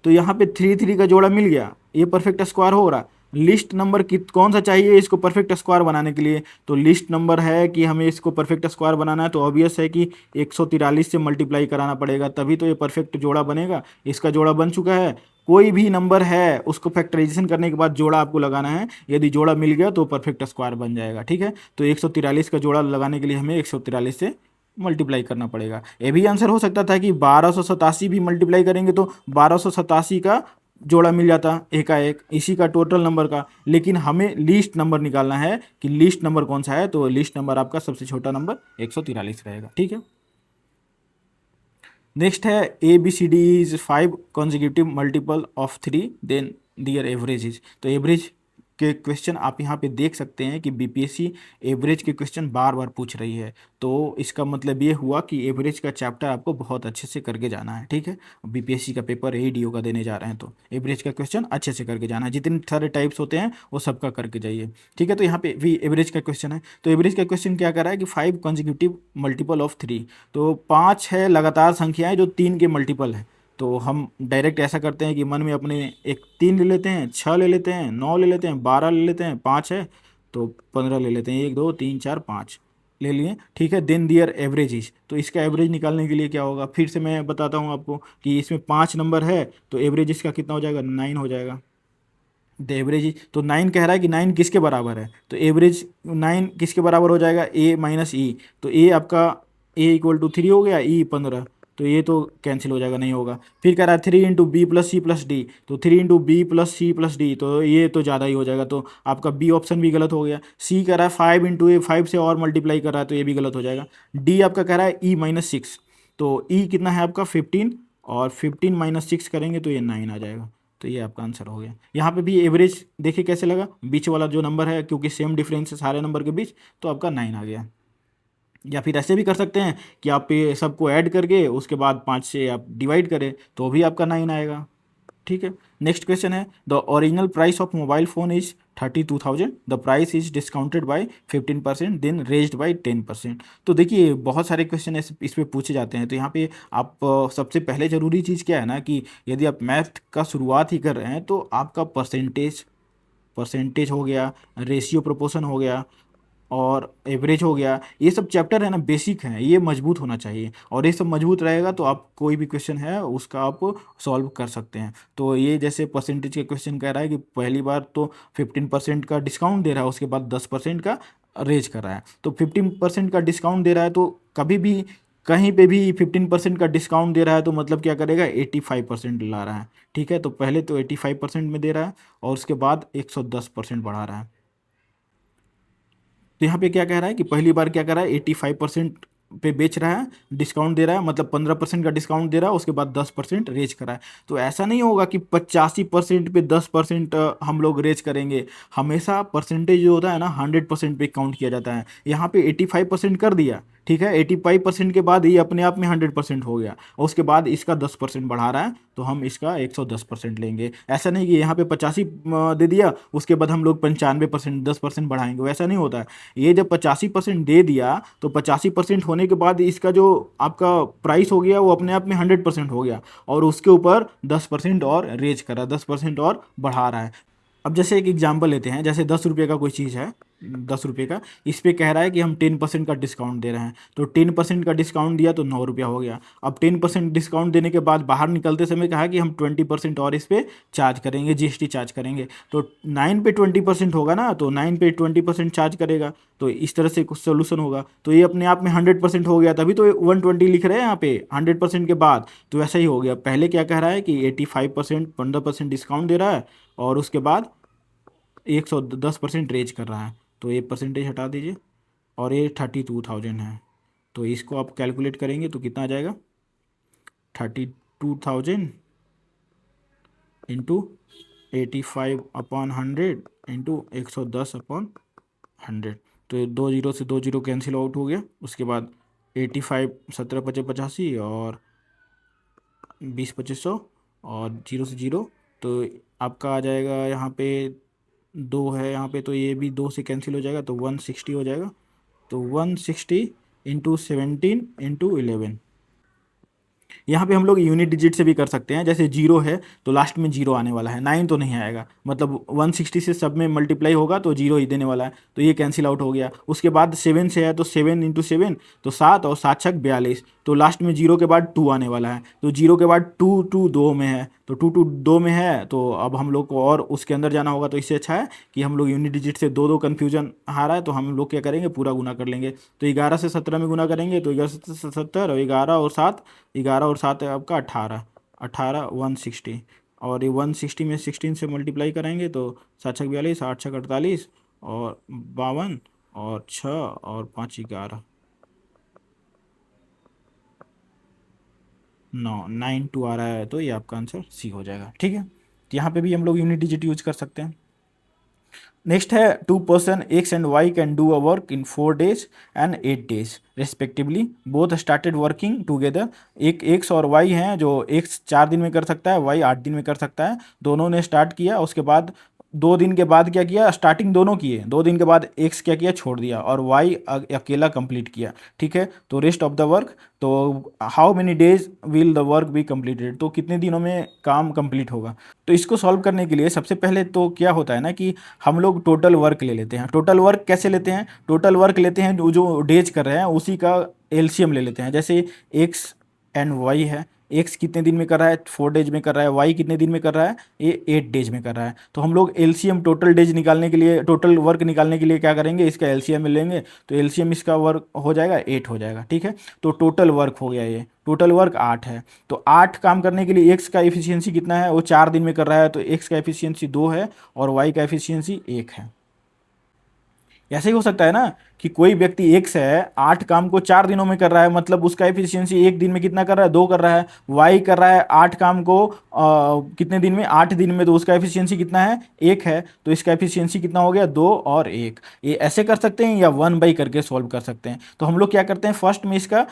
तो यहाँ पे 3 3 का जोड़ा मिल गया, ये परफेक्ट स्क्वायर हो रहा। लिस्ट नंबर कौन सा चाहिए इसको परफेक्ट स्क्वायर बनाने के लिए, तो लिस्ट नंबर है कि हमें इसको परफेक्ट स्क्वायर बनाना है, तो ऑब्वियस है कि 143 से मल्टीप्लाई कराना पड़ेगा, तभी तो ये परफेक्ट जोड़ा बनेगा। इसका जोड़ा बन चुका है। कोई भी नंबर है उसको फैक्टराइजेशन करने के बाद जोड़ा आपको लगाना है, यदि जोड़ा मिल गया तो परफेक्ट स्क्वायर बन जाएगा। ठीक है, तो 143 का जोड़ा लगाने के लिए हमें 143 से मल्टीप्लाई करना पड़ेगा। ये भी आंसर हो सकता था कि 1287 भी मल्टीप्लाई करेंगे तो 1287 का जोड़ा मिल जाता एकाएक इसी का टोटल नंबर का, लेकिन हमें लीस्ट नंबर निकालना है कि लीस्ट नंबर कौन सा है, तो लीस्ट नंबर आपका सबसे छोटा नंबर 143 रहेगा। ठीक है, नेक्स्ट है A B C D is 5 consecutive multiple of 3 then their average is. तो एवरेज के क्वेश्चन आप यहाँ पे देख सकते हैं कि बीपीएससी एवरेज के क्वेश्चन बार बार पूछ रही है, तो इसका मतलब ये हुआ कि एवरेज का चैप्टर आपको बहुत अच्छे से करके जाना है। ठीक है, बीपीएससी का पेपर एडीओ का देने जा रहे हैं तो एवरेज का क्वेश्चन अच्छे से करके जाना है, जितने सारे टाइप्स होते हैं वो सबका करके जाइए। ठीक है, तो यहाँ पे भी एवरेज का क्वेश्चन है, तो एवरेज का क्वेश्चन क्या कर रहा है कि 5 कॉन्जिक्यूटिव मल्टीपल ऑफ 3, तो 5 है लगातार संख्याएं जो 3 के मल्टीपल है। तो हम डायरेक्ट ऐसा करते हैं कि मन में अपने एक 3 ले लेते हैं, 6 ले लेते हैं, 9 ले लेते हैं, 12 ले लेते हैं, 5 है तो 15 ले लेते हैं, 1 2 3 4 5 ले लिए। ठीक है, देन दियर एवरेज इज, तो इसका एवरेज निकालने के लिए क्या होगा, फिर से मैं बताता हूँ आपको कि इसमें 5 नंबर है तो एवरेज इसका कितना हो जाएगा, 9 हो जाएगा। द एवरेज इज, तो 9 कह रहा है कि 9 किसके बराबर है, तो एवरेज 9 किसके बराबर हो जाएगा, ए माइनस ई, तो ए आपका ए इक्वल टू 3 हो गया, ई 15, तो ये तो कैंसिल हो जाएगा, नहीं होगा। फिर कह रहा है 3 into B plus C plus D, तो 3 into B plus C plus D, तो ये तो ज़्यादा ही हो जाएगा, तो आपका बी ऑप्शन भी गलत हो गया। सी कह रहा है 5 इंटू ए, 5 से और मल्टीप्लाई कर रहा है तो ये भी गलत हो जाएगा। डी आपका कह रहा है ई माइनस 6, तो ई कितना है आपका 15, और 15 माइनस 6 करेंगे तो ये 9 आ जाएगा, तो ये आपका आंसर हो गया। यहाँ पे भी एवरेज देखिए कैसे लगा, बीच वाला जो नंबर है क्योंकि सेम डिफरेंस है सारे नंबर के बीच, तो आपका 9 आ गया। या फिर ऐसे भी कर सकते हैं कि आप ये सबको ऐड करके उसके बाद 5 से आप डिवाइड करें तो भी आपका 9 आएगा। ठीक है, नेक्स्ट क्वेश्चन है the original price of mobile phone is 32,000, the price is discounted by 15% then raised by 10%। तो देखिए बहुत सारे क्वेश्चन इस पे पूछे जाते हैं, तो यहाँ पे आप सबसे पहले ज़रूरी चीज़ क्या है ना कि यदि आप मैथ का शुरुआत ही कर रहे हैं तो आपका परसेंटेज हो गया, रेशियो प्रोपोर्शन हो गया और एवरेज हो गया, ये सब चैप्टर है ना बेसिक हैं, ये मजबूत होना चाहिए, और ये सब मजबूत रहेगा तो आप कोई भी क्वेश्चन है उसका आप सॉल्व कर सकते हैं। तो ये जैसे परसेंटेज के क्वेश्चन कह रहा है कि पहली बार तो 15% का डिस्काउंट दे रहा है, उसके बाद 10% का रेज कर रहा है, तो 15% का डिस्काउंट दे रहा है तो कभी भी कहीं पे भी 15% का डिस्काउंट दे रहा है तो मतलब क्या करेगा, 85% ला रहा है। ठीक है, तो पहले तो 85% में दे रहा है और उसके बाद 110% बढ़ा रहा है। तो यहाँ पे क्या कह रहा है कि पहली बार क्या कर रहा है, 85% पे बेच रहा है, डिस्काउंट दे रहा है, मतलब 15% का डिस्काउंट दे रहा है, उसके बाद 10% रेज कर रहा है। तो ऐसा नहीं होगा कि 85% पे 10% हम लोग रेज करेंगे, हमेशा परसेंटेज जो होता है ना 100% पे काउंट किया जाता है। यहाँ पे 85% कर दिया, ठीक है, 85% के बाद ये अपने आप में 100% हो गया और उसके बाद इसका 10% बढ़ा रहा है तो हम इसका 110% लेंगे। ऐसा नहीं कि यहाँ पे 85 दे दिया उसके बाद हम लोग 95% 10% बढ़ाएंगे, वैसा नहीं होता है। ये जब 85% दे दिया तो 85% होने के बाद इसका जो आपका प्राइस हो गया वो अपने आप में 100% हो गया और उसके ऊपर 10% और रेज करा, 10% और बढ़ा रहा है। अब जैसे एक एग्जांपल लेते हैं, जैसे 10 रुपये का कोई चीज़ है, 10 रुपये का, इस पे कह रहा है कि हम 10% का डिस्काउंट दे रहे हैं, तो 10% का डिस्काउंट दिया तो 9 रुपया हो गया। अब 10% डिस्काउंट देने के बाद बाहर निकलते समय कहा कि हम 20% और इस पे चार्ज करेंगे, जीएसटी चार्ज करेंगे, तो 9 पे 20% होगा ना, तो 9 पे 20% चार्ज करेगा, तो इस तरह से कुछ सोल्यूशन होगा। तो ये अपने आप में 100% हो गया, तभी तो 120 लिख रहे हैं यहाँ पे 100% के बाद, तो ऐसा ही हो गया। पहले क्या कह रहा है कि 85% 15% डिस्काउंट दे रहा है और उसके बाद 110% रेज कर रहा है, तो ये परसेंटेज हटा दीजिए और ये 32,000 है, तो इसको आप कैलकुलेट करेंगे तो कितना आ जाएगा, 32,000 इंटू 85/100 इंटू 110/100, तो 2 जीरो से 2 जीरो कैंसिल आउट हो गया। उसके बाद 85 17 पचे 85 और 20 2500 और 0 से 0, तो आपका आ जाएगा यहाँ पे 2 है यहाँ पे, तो ये भी 2 से कैंसिल हो जाएगा तो 160 हो जाएगा। तो 160 इंटू 17 इंटू 11, यहाँ पे हम लोग यूनिट डिजिट से भी कर सकते हैं, जैसे जीरो है तो लास्ट में जीरो आने वाला है, 9 तो नहीं आएगा, मतलब 160 से सब में मल्टीप्लाई होगा तो जीरो ही देने वाला है, तो ये कैंसिल आउट हो गया। उसके बाद 7 से है तो 7 × 7 तो 7 और 7×6 = 42, तो लास्ट में जीरो के बाद 2 आने वाला है, तो जीरो के बाद 2 2 2 में है, तो 2 2 2 में है, तो अब हम लोग को और उसके अंदर जाना होगा, तो इससे अच्छा है कि हम लोग यूनिट डिजिट से दो दो कन्फ्यूजन आ रहा है, तो हम लोग क्या करेंगे, पूरा गुना कर लेंगे। तो 11 से 17 में गुना करेंगे तो 11 से 17 और 11 और 7 है आपका 18, 160, और ये 160 में 16 से मल्टीप्लाई कराएंगे तो 7×6 = 42, 8×6 = 48 और 52 और 6 और 5 11, 992 आ रहा है, तो ये आपका आंसर सी हो जाएगा। ठीक है, तो यहाँ पे भी हम लोग यूनिट डिजिट यूज कर सकते हैं। नेक्स्ट है 2 person X and Y can do a work in 4 days and 8 days respectively, both started working together. एक एक्स और वाई हैं, जो एक्स 4 दिन में कर सकता है, वाई 8 दिन में कर सकता है, दोनों ने स्टार्ट किया। उसके बाद 2 दिन के बाद क्या किया, स्टार्टिंग दोनों किए, 2 दिन के बाद एक्स क्या किया, छोड़ दिया, और वाई अकेला कंप्लीट किया। ठीक है, तो रेस्ट ऑफ द वर्क, तो how many days will the work be completed, तो कितने दिनों में काम कंप्लीट होगा। तो इसको सॉल्व करने के लिए सबसे पहले तो क्या होता है ना कि हम लोग टोटल वर्क ले लेते हैं। टोटल वर्क कैसे लेते हैं, टोटल वर्क लेते हैं जो डेज कर रहे हैं उसी का एलसीएम ले लेते हैं। जैसे एक्स एंड वाई है, एक्स कितने दिन में कर रहा है, 4 days में कर रहा है, वाई कितने दिन में कर रहा है, ये 8 days में कर रहा है। तो हम लोग एलसीएम टोटल डेज निकालने के लिए, टोटल वर्क निकालने के लिए क्या करेंगे, इसका एलसीएम में लेंगे, तो एलसीएम इसका वर्क हो जाएगा 8 हो जाएगा। ठीक है, तो टोटल वर्क हो गया, ये टोटल वर्क 8 है। तो 8 काम करने के लिए एक्स का एफिशिएंसी कितना है, वो 4 दिन में कर रहा है, तो एक्स का एफिशिएंसी 2 है और वाई का एफिशिएंसी 1 है। ऐसे ही हो सकता है ना कि कोई व्यक्ति एक्स है, 8 काम को 4 दिनों में कर रहा है, मतलब उसका एफिशिएंसी एक दिन में कितना कर रहा है, 2 कर रहा है। वाई कर रहा है 8 काम को कितने दिन में, 8 दिन में, तो उसका एफिशिएंसी कितना है, 1 है, तो इसका एफिशिएंसी कितना हो गया, 2 और 1। ये ऐसे कर सकते हैं या 1/, करके सॉल्व कर सकते हैं। तो हम लोग क्या करते हैं, फर्स्ट में इसका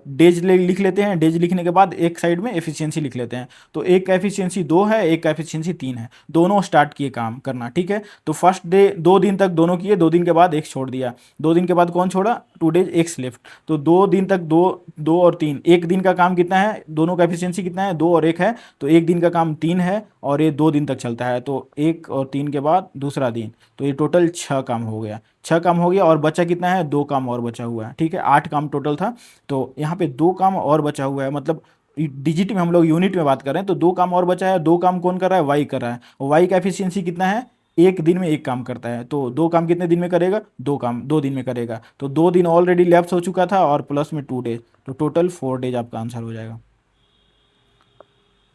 डेज लिख लेते हैं, डेज लिखने के बाद एक साइड में एफिशिएंसी लिख लेते हैं। तो एक का एफिशिएंसी 2 है, एक का एफिशिएंसी 3 है, दोनों स्टार्ट किए काम करना। ठीक है, तो फर्स्ट डे 2 दिन तक दोनों किए, 2 दिन के बाद एक छोड़ दिया, 2 दिन के बाद कौन छोड़ा, 2 days एक्स लेफ्ट। तो 2 दिन तक 2 2 और 3, एक दिन का काम कितना है, दोनों का एफिशिएंसी कितना है, 2 और 1 है, तो एक दिन का काम 3 है और ये 2 दिन तक चलता है, तो 1 और 3 के बाद दूसरा दिन, तो ये टोटल 6 काम हो गया, 6 काम हो गया, और बचा कितना है, 2 काम और बचा हुआ है। ठीक है, 8 काम टोटल था, तो यहाँ पे 2 काम और बचा हुआ है, मतलब डिजिट में हम लोग यूनिट में बात कर रहे हैं, तो 2 काम और बचा है। 2 काम कौन कर रहा है, वाई कर रहा है, और वाई का एफिशिएंसी कितना है, एक दिन में एक काम करता है, तो 2 काम कितने दिन में करेगा, 2 काम 2 दिन में करेगा, तो 2 दिन ऑलरेडी लैप्स हो चुका था और प्लस में 2 डेज, तो टोटल 4 डेज आपका आंसर हो जाएगा।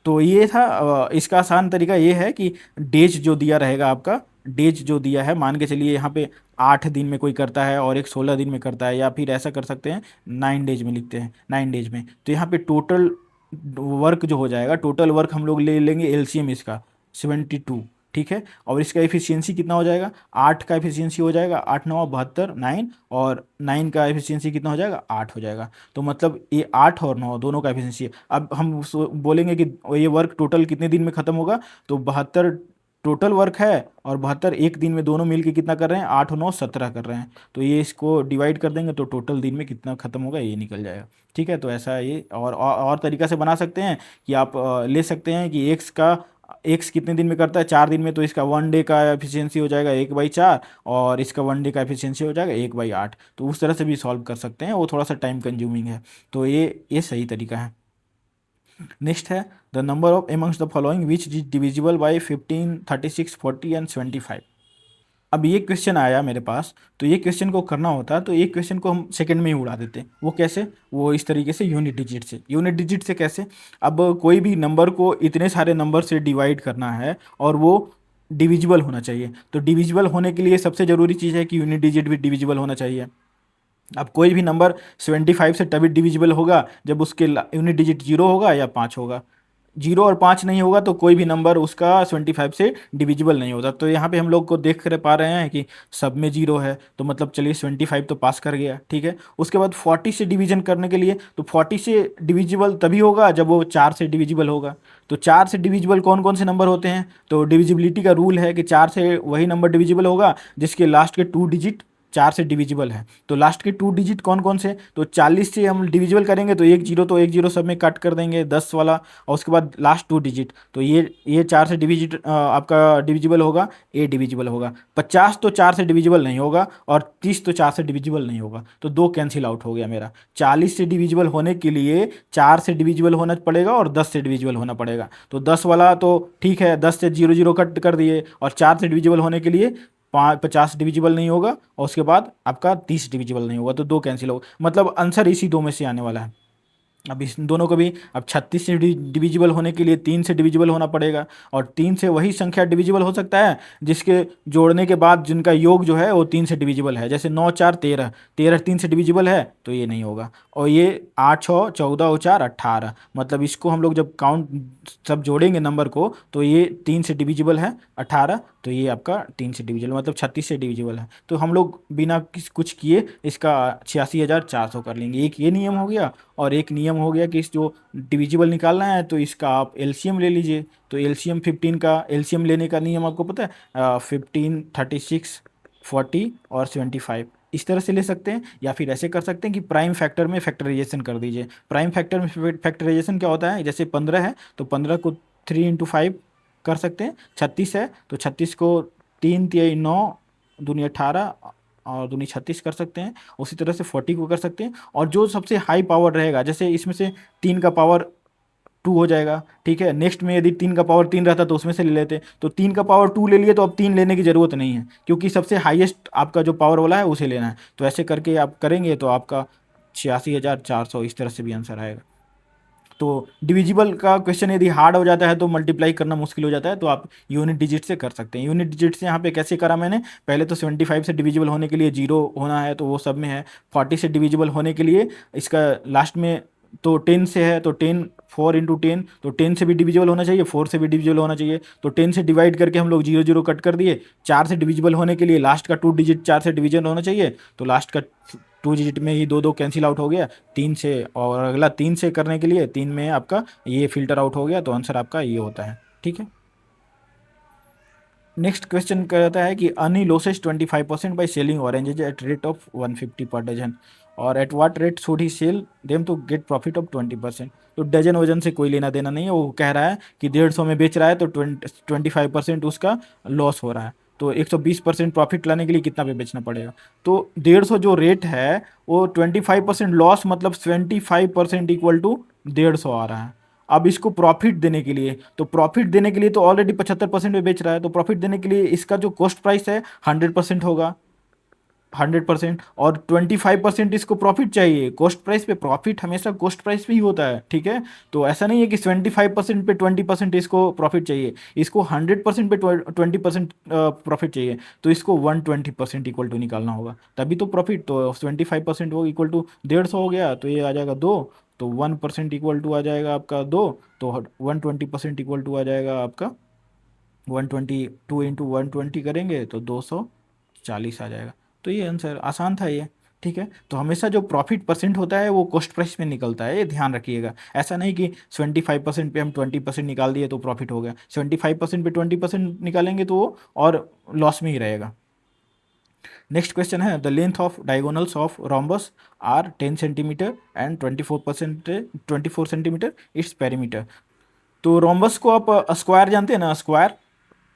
तो ये था इसका आसान तरीका ये है कि डेज जो दिया रहेगा आपका, डेज जो दिया है, मान के चलिए यहाँ पे 8 दिन में कोई करता है और एक 16 दिन में करता है, या फिर ऐसा कर सकते हैं 9 डेज में लिखते हैं, 9 डेज में, तो यहाँ पे टोटल वर्क जो हो जाएगा, टोटल वर्क हम लोग ले लेंगे एलसीएम इसका 72। ठीक है, और इसका एफिशिएंसी कितना हो जाएगा, 8 का एफिशिएंसी हो जाएगा, 8 9 72 9, और 9 का एफिशिएंसी कितना हो जाएगा, 8 हो जाएगा। तो मतलब ये 8 और 9 दोनों का एफिशिएंसी है। अब हम बोलेंगे कि ये वर्क टोटल कितने दिन में ख़त्म होगा, तो 72 टोटल वर्क है, और 72 एक दिन में, दोनों मिलके कितना कर रहे हैं, 8 9 17 कर रहे हैं, तो ये इसको डिवाइड कर देंगे तो टोटल दिन में कितना ख़त्म होगा ये निकल जाएगा। ठीक है, तो ऐसा ये और तरीका से बना सकते हैं कि आप ले सकते हैं कि एक्स कितने दिन में करता है, 4 दिन में, तो इसका 1 डे का एफिशिएंसी हो जाएगा 1/4, और इसका 1 डे का एफिशिएंसी हो जाएगा 1/8। तो उस तरह से भी सॉल्व कर सकते हैं, वो थोड़ा सा टाइम कंज्यूमिंग है, तो ये सही तरीका है। नेक्स्ट है the number of amongst the following which is divisible by 15 36 40 and 25। अब ये क्वेश्चन आया मेरे पास, तो ये क्वेश्चन को करना होता तो ये क्वेश्चन को हम सेकंड में ही उड़ा देते। वो कैसे, वो इस तरीके से यूनिट डिजिट से। यूनिट डिजिट से कैसे, अब कोई भी नंबर को इतने सारे नंबर से डिवाइड करना है और वो डिविजिबल होना चाहिए, तो डिविजिबल होने के लिए सबसे ज़रूरी चीज़ है कि यूनिट डिजिट भी डिविजिबल होना चाहिए। अब कोई भी नंबर 75 से तभी डिविजिबल होगा जब उसके यूनिट डिजिट 0 होगा या 5 होगा। 0 और 5 नहीं होगा तो कोई भी नंबर उसका 75 से डिविजिबल नहीं होता। तो यहाँ पे हम लोग को देख कर पा रहे हैं कि सब में 0 है, तो मतलब चलिए 75 तो पास कर गया। ठीक है, उसके बाद 40 से डिवीजन करने के लिए, तो 40 से डिविजिबल तभी होगा जब वो 4 से डिविजिबल होगा। तो 4 से डिविजिबल कौन कौन से नंबर होते हैं, तो डिविजिबिलिटी का रूल है कि 4 से वही नंबर डिविजिबल होगा जिसके लास्ट के 2 डिजिट 4 से डिविजिबल है। तो लास्ट के 2 डिजिट कौन कौन से, तो 40 से हम डिविजिबल करेंगे तो एक जीरो सब में कट कर देंगे 10 वाला, और उसके बाद लास्ट 2 डिजिट, तो ये 4 से डिविजिट आपका डिविजिबल होगा, ए डिविजिबल होगा। 50 तो 4 से डिविजिबल नहीं होगा, और 30 तो 4 से डिविजिबल नहीं होगा, तो 2 कैंसिल आउट हो गया मेरा। 40 से डिविजिबल होने के लिए 4 से डिविजिबल होना पड़ेगा और 10 से डिविजिबल होना पड़ेगा। तो 10 वाला तो ठीक है, 10 से 0 0 कट कर दिए, और 4 से डिविजिबल होने के लिए 50 डिविजिबल नहीं होगा, और उसके बाद आपका 30 डिविजिबल नहीं होगा, तो 2 कैंसिल होगा। मतलब आंसर इसी 2 में से आने वाला है। अब इस दोनों को भी, अब 36 से डिविजिबल होने के लिए 3 से डिविजिबल होना पड़ेगा, और 3 से वही संख्या डिविजिबल हो सकता है जिसके जोड़ने के बाद जिनका योग जो है वो 3 से डिविजिबल है। जैसे 9 4 13, 13 3 से डिविजिबल है तो ये नहीं होगा। और ये 8 6 14 और 4 18, मतलब इसको हम लोग जब काउंट सब जोड़ेंगे नंबर को तो ये 3 से डिविजिबल है 18, तो ये आपका 3 से डिविजिबल मतलब 36 से डिविजिबल है। तो हम लोग बिना कुछ किए इसका 86,400 कर लेंगे। एक ये नियम हो गया, और एक नियम हो गया कि इस जो डिविजिबल निकालना है तो इसका आप एलसीएम ले लीजिए। तो एलसीएम 15 का एलसीएम लेने का नियम आपको पता है, 15 36 40 और 75, इस तरह से ले सकते हैं। या फिर ऐसे कर सकते हैं कि प्राइम फैक्टर में फैक्टराइजेशन कर दीजिए। प्राइम फैक्टर में फैक्टराइजेशन क्या होता है, जैसे 15 है तो 15 को 3 इंटू 5 कर सकते हैं। 36 है तो 36 को 3 3 9 दूनी 18 और दूनी 36 कर सकते हैं। उसी तरह से 40 को कर सकते हैं। और जो सबसे हाई पावर रहेगा, जैसे इसमें से 3 का पावर 2 हो जाएगा, ठीक है। नेक्स्ट में यदि 3 का पावर 3 रहता तो उसमें से ले लेते, तो 3 का पावर 2 ले लिए तो अब 3 लेने की ज़रूरत नहीं है, क्योंकि सबसे हाईएस्ट आपका जो पावर वाला है उसे लेना है। तो ऐसे करके आप करेंगे तो आपका 86,400 इस तरह से भी आंसर आएगा। तो डिविजिबल का क्वेश्चन यदि हार्ड हो जाता है तो मल्टीप्लाई करना मुश्किल हो जाता है, तो आप यूनिट डिजिट से कर सकते हैं। यूनिट डिजिट से यहाँ पे कैसे करा मैंने, पहले तो 75 से डिविजिबल होने के लिए 0 होना है तो वो सब में है। 40 से डिविजिबल होने के लिए इसका लास्ट में तो 10 से है, तो 10 4 इंटू 10, तो 10 से भी डिविजिबल होना चाहिए, 4 से भी डिविजिबल होना चाहिए। तो 10 से डिवाइड करके हम लोग 0 0 कट कर दिए। 4 से डिविजिबल होने के लिए लास्ट का 2 डिजिट 4 से डिविजन होना चाहिए, तो लास्ट का 2 डिजिट में ही 2 2 कैंसिल आउट हो गया 3 से, और अगला 3 से करने के लिए 3 में आपका ये फिल्टर आउट हो गया, तो आंसर आपका ये होता है, ठीक है। नेक्स्ट क्वेश्चन कहता है कि Annie loses 25% by selling oranges at rate of 150 per dozen, और at what rate should he sell them to get profit of 20%। तो डजन वजन से कोई लेना देना नहीं है, वो कह रहा है कि 150 में बेच रहा है तो 25% उसका लॉस हो रहा है, तो 120% प्रॉफिट लाने के लिए कितना पे बेचना पड़ेगा। तो 150 जो रेट है वो 25% लॉस, मतलब 25% इक्वल टू 150 आ रहा है। अब इसको प्रॉफिट देने के लिए, तो प्रॉफिट देने के लिए तो ऑलरेडी 75% में बेच रहा है, तो प्रॉफिट देने के लिए इसका जो कॉस्ट प्राइस है 100% होगा, 100%, और 25% इसको प्रॉफिट चाहिए। कॉस्ट प्राइस पे प्रॉफिट हमेशा कॉस्ट प्राइस पे ही होता है, ठीक है। तो ऐसा नहीं है कि 25% पे 20% इसको प्रॉफिट चाहिए, इसको 100% पे 20% प्रॉफिट चाहिए, तो इसको 120% इक्वल टू निकालना होगा, तभी तो प्रॉफिट। तो 25% वो इक्वल टू 150 हो गया, तो ये आ जाएगा 2, तो 1% इक्वल टू आ जाएगा आपका 2, तो 120% इक्वल टू आ जाएगा आपका 120, 2 इंटू 120 करेंगे तो 240 आ जाएगा। तो ये आंसर आसान था ये, ठीक है। तो हमेशा जो प्रॉफिट परसेंट होता है वो कॉस्ट प्राइस में निकलता है, ये ध्यान रखिएगा। ऐसा नहीं कि 75% पे हम 20% निकाल दिए तो प्रॉफिट हो गया, 75% पे 20% निकालेंगे तो वो और लॉस में ही रहेगा। नेक्स्ट क्वेश्चन है, the length of diagonals of rhombus are 10 centimetre and 24 centimetre its perimeter. तो रोम्बस को आप स्क्वायर जानते हैं ना, स्क्वायर,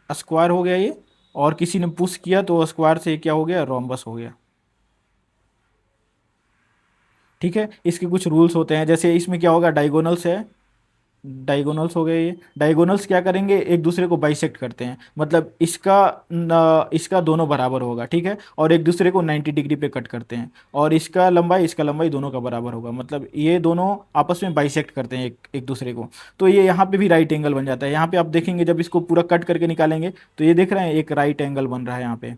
स्क्वायर हो गया ये, और किसी ने पुश किया तो स्क्वायर से क्या हो गया, रोम्बस हो गया, ठीक है। इसके कुछ रूल्स होते हैं, जैसे इसमें क्या होगा, डायगोनल्स है, डायगोनल्स हो गए, ये डायगोनल्स क्या करेंगे, एक दूसरे को बाइसेक्ट करते हैं, मतलब इसका दोनों बराबर होगा, ठीक है, और एक दूसरे को 90 डिग्री पे कट करते हैं, और इसका लंबाई दोनों का बराबर होगा, मतलब ये दोनों आपस में बाइसेक्ट करते हैं एक एक दूसरे को। तो ये यहाँ पे भी राइट एंगल बन जाता है। यहाँ पे आप देखेंगे जब इसको पूरा कट करके निकालेंगे तो ये देख रहे हैं एक राइट एंगल बन रहा है यहाँ पे,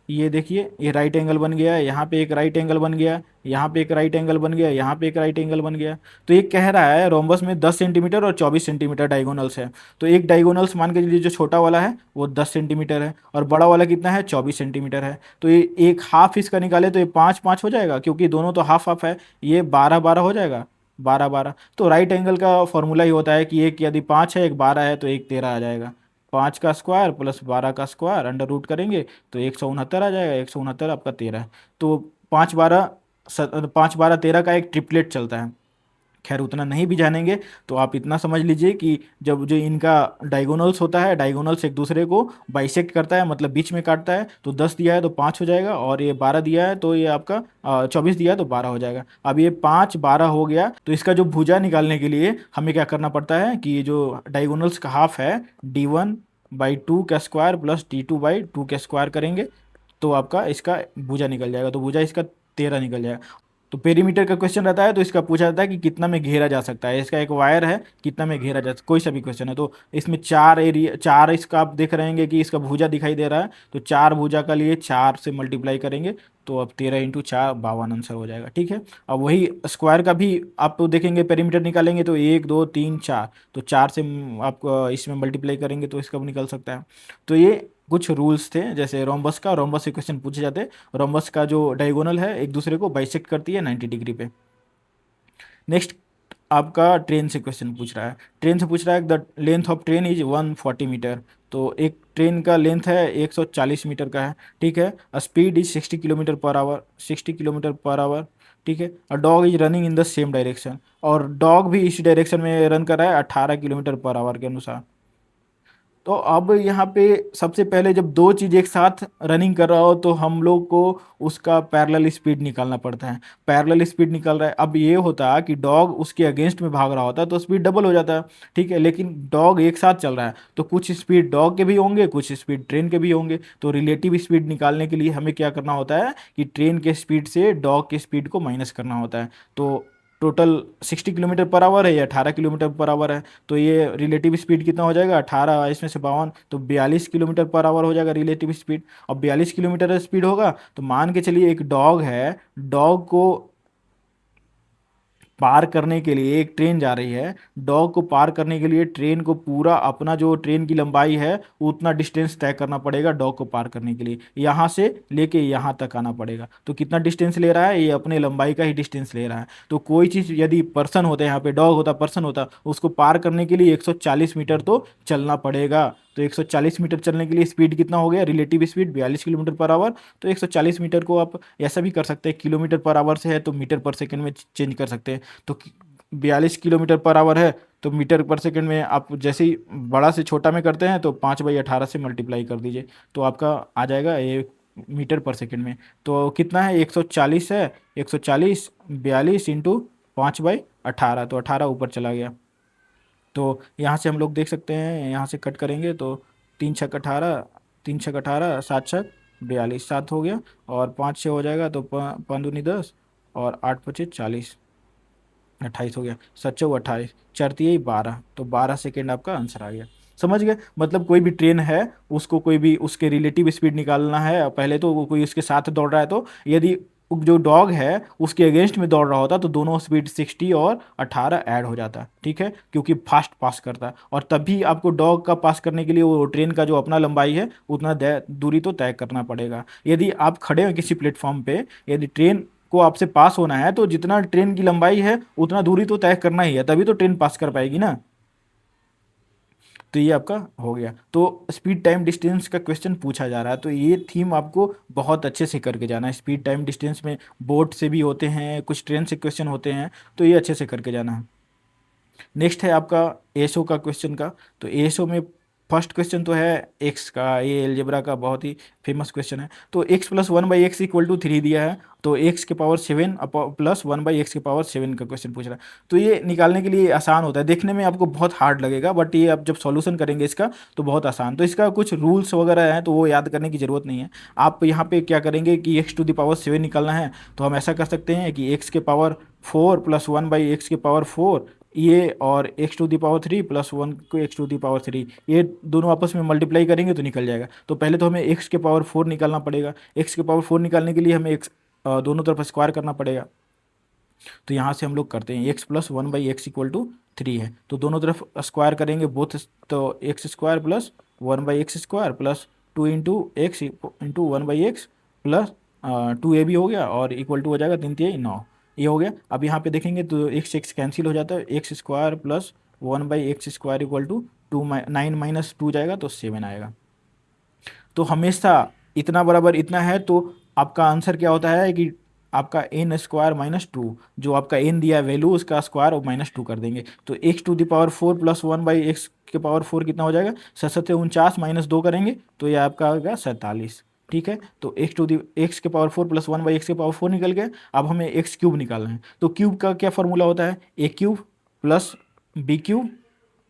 ये देखिए ये राइट एंगल बन गया, यहाँ पे एक राइट एंगल बन गया, यहाँ पे एक राइट एंगल बन गया, यहाँ पे एक राइट एंगल बन गया। तो ये कह रहा है रोम्बस में 10 सेंटीमीटर और 24 सेंटीमीटर डायगोनल्स है। तो एक डायगोनल्स मान के चलिए जो छोटा वाला है वो 10 सेंटीमीटर है, और बड़ा वाला कितना है, 24 सेंटीमीटर है। तो ये एक हाफ इसका निकाले तो ये 5 5 हो जाएगा, क्योंकि दोनों तो हाफ हाफ है, ये 12 12 हो जाएगा, 12 12। तो राइट एंगल का फॉर्मूला ही होता है कि एक यदि 5 है एक 12 है तो एक 13 आ जाएगा। 5 का स्क्वायर प्लस 12 का स्क्वायर अंडर रूट करेंगे तो 169 आ जाएगा। 169 आपका 13 तो 5 12 का एक ट्रिपलेट चलता है। खैर उतना नहीं भी जानेंगे तो आप इतना समझ लीजिए कि जब जो इनका डायगोनल्स होता है, डायगोनल्स एक दूसरे को बाइसेक्ट करता है, मतलब बीच में काटता है, तो 10 दिया है तो 5 हो जाएगा, और ये 12 दिया है तो ये आपका 24 दिया है तो 12 हो जाएगा। अब ये 5 12 हो गया तो इसका जो भुजा निकालने के लिए हमें क्या करना पड़ता है कि ये जो डायगोनल्स का हाफ है d1/2 का स्क्वायर प्लस d2/2 का स्क्वायर करेंगे तो आपका इसका भुजा निकल जाएगा। तो भुजा इसका 13 निकल जाएगा। तो पेरीमीटर का क्वेश्चन रहता है तो इसका पूछा जाता है कि कितना में घेरा जा सकता है। इसका एक वायर है, कितना में घेरा जा, कोई सा भी क्वेश्चन है तो इसमें 4 एरिया, 4 इसका आप देख रहे हैं कि इसका भुजा दिखाई दे रहा है, तो 4 भुजा का लिए 4 से मल्टीप्लाई करेंगे तो अब 13 × 4 52 आंसर हो जाएगा। ठीक है। अब वही स्क्वायर का भी आप तो देखेंगे, पेरीमीटर निकालेंगे तो 1 2 3 4, तो 4 से आप इसमें मल्टीप्लाई करेंगे तो इसका भी निकल सकता है। तो ये कुछ रूल्स थे, जैसे रोम्बस का, रोम्बस से क्वेश्चन पूछे जाते हैं। रोम्बस का जो डायगोनल है एक दूसरे को बाइसेक्ट करती है 90 डिग्री पे। नेक्स्ट आपका ट्रेन से क्वेश्चन पूछ रहा है। ट्रेन से पूछ रहा है the length of train is 140 metre. तो एक ट्रेन का लेंथ है 140 मीटर का है। ठीक है। Speed is 60 kilometre per our, 60 kilometre per our. ठीक है। A dog is running in the same direction, और डॉग भी इसी डायरेक्शन में रन कर रहा है 18 किलोमीटर पर आवर के अनुसार। तो अब यहाँ पे सबसे पहले जब दो चीज़ एक साथ रनिंग कर रहा हो तो हम लोग को उसका पैरेलल स्पीड निकालना पड़ता है। पैरेलल स्पीड निकल रहा है, अब ये होता कि डॉग उसके अगेंस्ट में भाग रहा होता तो स्पीड डबल हो जाता है। ठीक है। लेकिन डॉग एक साथ चल रहा है तो कुछ स्पीड डॉग के भी होंगे, कुछ स्पीड ट्रेन के भी होंगे। तो रिलेटिव स्पीड निकालने के लिए हमें क्या करना होता है कि ट्रेन के स्पीड से डॉग के स्पीड को माइनस करना होता है। तो टोटल 60 किलोमीटर पर आवर है या 18 किलोमीटर पर आवर है, तो ये रिलेटिव स्पीड कितना हो जाएगा, 18 इसमें से 52, तो 42 किलोमीटर पर आवर हो जाएगा रिलेटिव स्पीड। अब 42 किलोमीटर स्पीड होगा तो मान के चलिए एक डॉग है, डॉग को पार करने के लिए एक ट्रेन जा रही है, डॉग को पार करने के लिए ट्रेन को पूरा अपना जो ट्रेन की लंबाई है उतना डिस्टेंस तय करना पड़ेगा डॉग को पार करने के लिए। यहाँ से लेके यहाँ तक आना पड़ेगा। तो कितना डिस्टेंस ले रहा है, ये अपने लंबाई का ही डिस्टेंस ले रहा है। तो कोई चीज़ यदि पर्सन होता है, यहाँ पे डॉग होता, पर्सन होता, उसको पार करने के लिए 140 मीटर तो चलना पड़ेगा। तो 140 मीटर चलने के लिए स्पीड कितना हो गया, relative speed 42 kilometre per our. तो 140 मीटर को आप ऐसा भी कर सकते हैं, किलोमीटर पर आवर से है तो मीटर पर सेकंड में चेंज कर सकते हैं। तो 42 किलोमीटर पर आवर है तो मीटर पर सेकंड में आप जैसे ही बड़ा से छोटा में करते हैं तो 5/18 से मल्टीप्लाई कर दीजिए तो आपका आ जाएगा ये मीटर पर सेकंड में। तो कितना है, 140 है, 140 42 इंटू 5/18, तो 18 ऊपर चला गया। तो यहाँ से हम लोग देख सकते हैं, यहाँ से कट करेंगे तो 3×6 = 18, 3×6 = 18, 7×6 = 42, 7 हो गया, और 5×6 हो जाएगा तो 5×2 = 10, और 8×5 = 40, 28 हो गया, 7×4 = 28, 4×3 = 12, तो 12 सेकेंड आपका आंसर आ गया। समझ गए। मतलब कोई भी ट्रेन है उसको कोई भी उसके रिलेटिव स्पीड निकालना है, पहले तो वो कोई उसके साथ दौड़ रहा है तो यदि जो डॉग है उसके अगेंस्ट में दौड़ रहा होता तो दोनों स्पीड 60 और 18 ऐड हो जाता। ठीक है, क्योंकि फास्ट पास करता है, और तभी आपको डॉग का पास करने के लिए वो ट्रेन का जो अपना लंबाई है उतना दूरी तो तय करना पड़ेगा। यदि आप खड़े हो किसी प्लेटफॉर्म पे, यदि ट्रेन को आपसे पास होना है तो जितना ट्रेन की लंबाई है उतना दूरी तो तय करना ही है, तभी तो ट्रेन पास कर पाएगी ना। तो ये आपका हो गया। तो स्पीड टाइम डिस्टेंस का क्वेश्चन पूछा जा रहा है तो ये थीम आपको बहुत अच्छे से करके जाना है। स्पीड टाइम डिस्टेंस में बोट से भी होते हैं, कुछ ट्रेन से क्वेश्चन होते हैं, तो ये अच्छे से करके जाना है। नेक्स्ट है आपका एसओ का क्वेश्चन का। तो एसओ में फर्स्ट क्वेश्चन तो है एक्स का, ये एलजेब्रा का बहुत ही फेमस क्वेश्चन है। तो x + 1/x = 3 दिया है, तो x के पावर 7 + 1/x के पावर 7 का क्वेश्चन पूछ रहा है। तो ये निकालने के लिए आसान होता है, देखने में आपको बहुत हार्ड लगेगा बट ये आप जब सॉल्यूशन करेंगे इसका तो बहुत आसान। तो इसका कुछ रूल्स वगैरह हैं तो वो याद करने की ज़रूरत नहीं है। आप यहाँ पे क्या करेंगे कि x⁻7 निकालना है तो हम ऐसा कर सकते हैं कि x के पावर 4 + 1/x के पावर 4 ये, और x⁻3 + 1 को x⁻3, ये दोनों आपस में मल्टीप्लाई करेंगे तो निकल जाएगा। तो पहले तो हमें x के पावर 4 निकालना पड़ेगा। x के पावर 4 निकालने के लिए हमें x दोनों तरफ स्क्वायर करना पड़ेगा। तो यहाँ से हम लोग करते हैं, x + 1/x = 3 है तो दोनों तरफ स्क्वायर करेंगे बोथ, तो x² + 1/x² + 2 × x × 1/x + 2ab हो गया, और इक्वल टू हो जाएगा 3×3 = 9, ये हो गया। अब यहाँ पे देखेंगे तो x कैंसिल हो जाता है, x² + 1/x² = 9 माइनस 2 जाएगा तो 7 आएगा। तो हमेशा इतना बराबर इतना है, तो आपका आंसर क्या होता है कि आपका एन स्क्वायर माइनस टू, जो आपका एन दिया है वैल्यू उसका स्क्वायर और माइनस टू कर देंगे, तो X to the power 4 plus 1 by X के पावर 4 कितना हो जाएगा, 749 माइनस 2 करेंगे तो ये आपका आ गया 47। ठीक है, तो एक्स टू दी एक्स के पावर 4 प्लस 1 बाई एक्स के पावर 4 निकल गया। अब हमें एक्स क्यूब निकालना है, तो क्यूब का क्या फॉर्मूला होता है, a cube plus b cube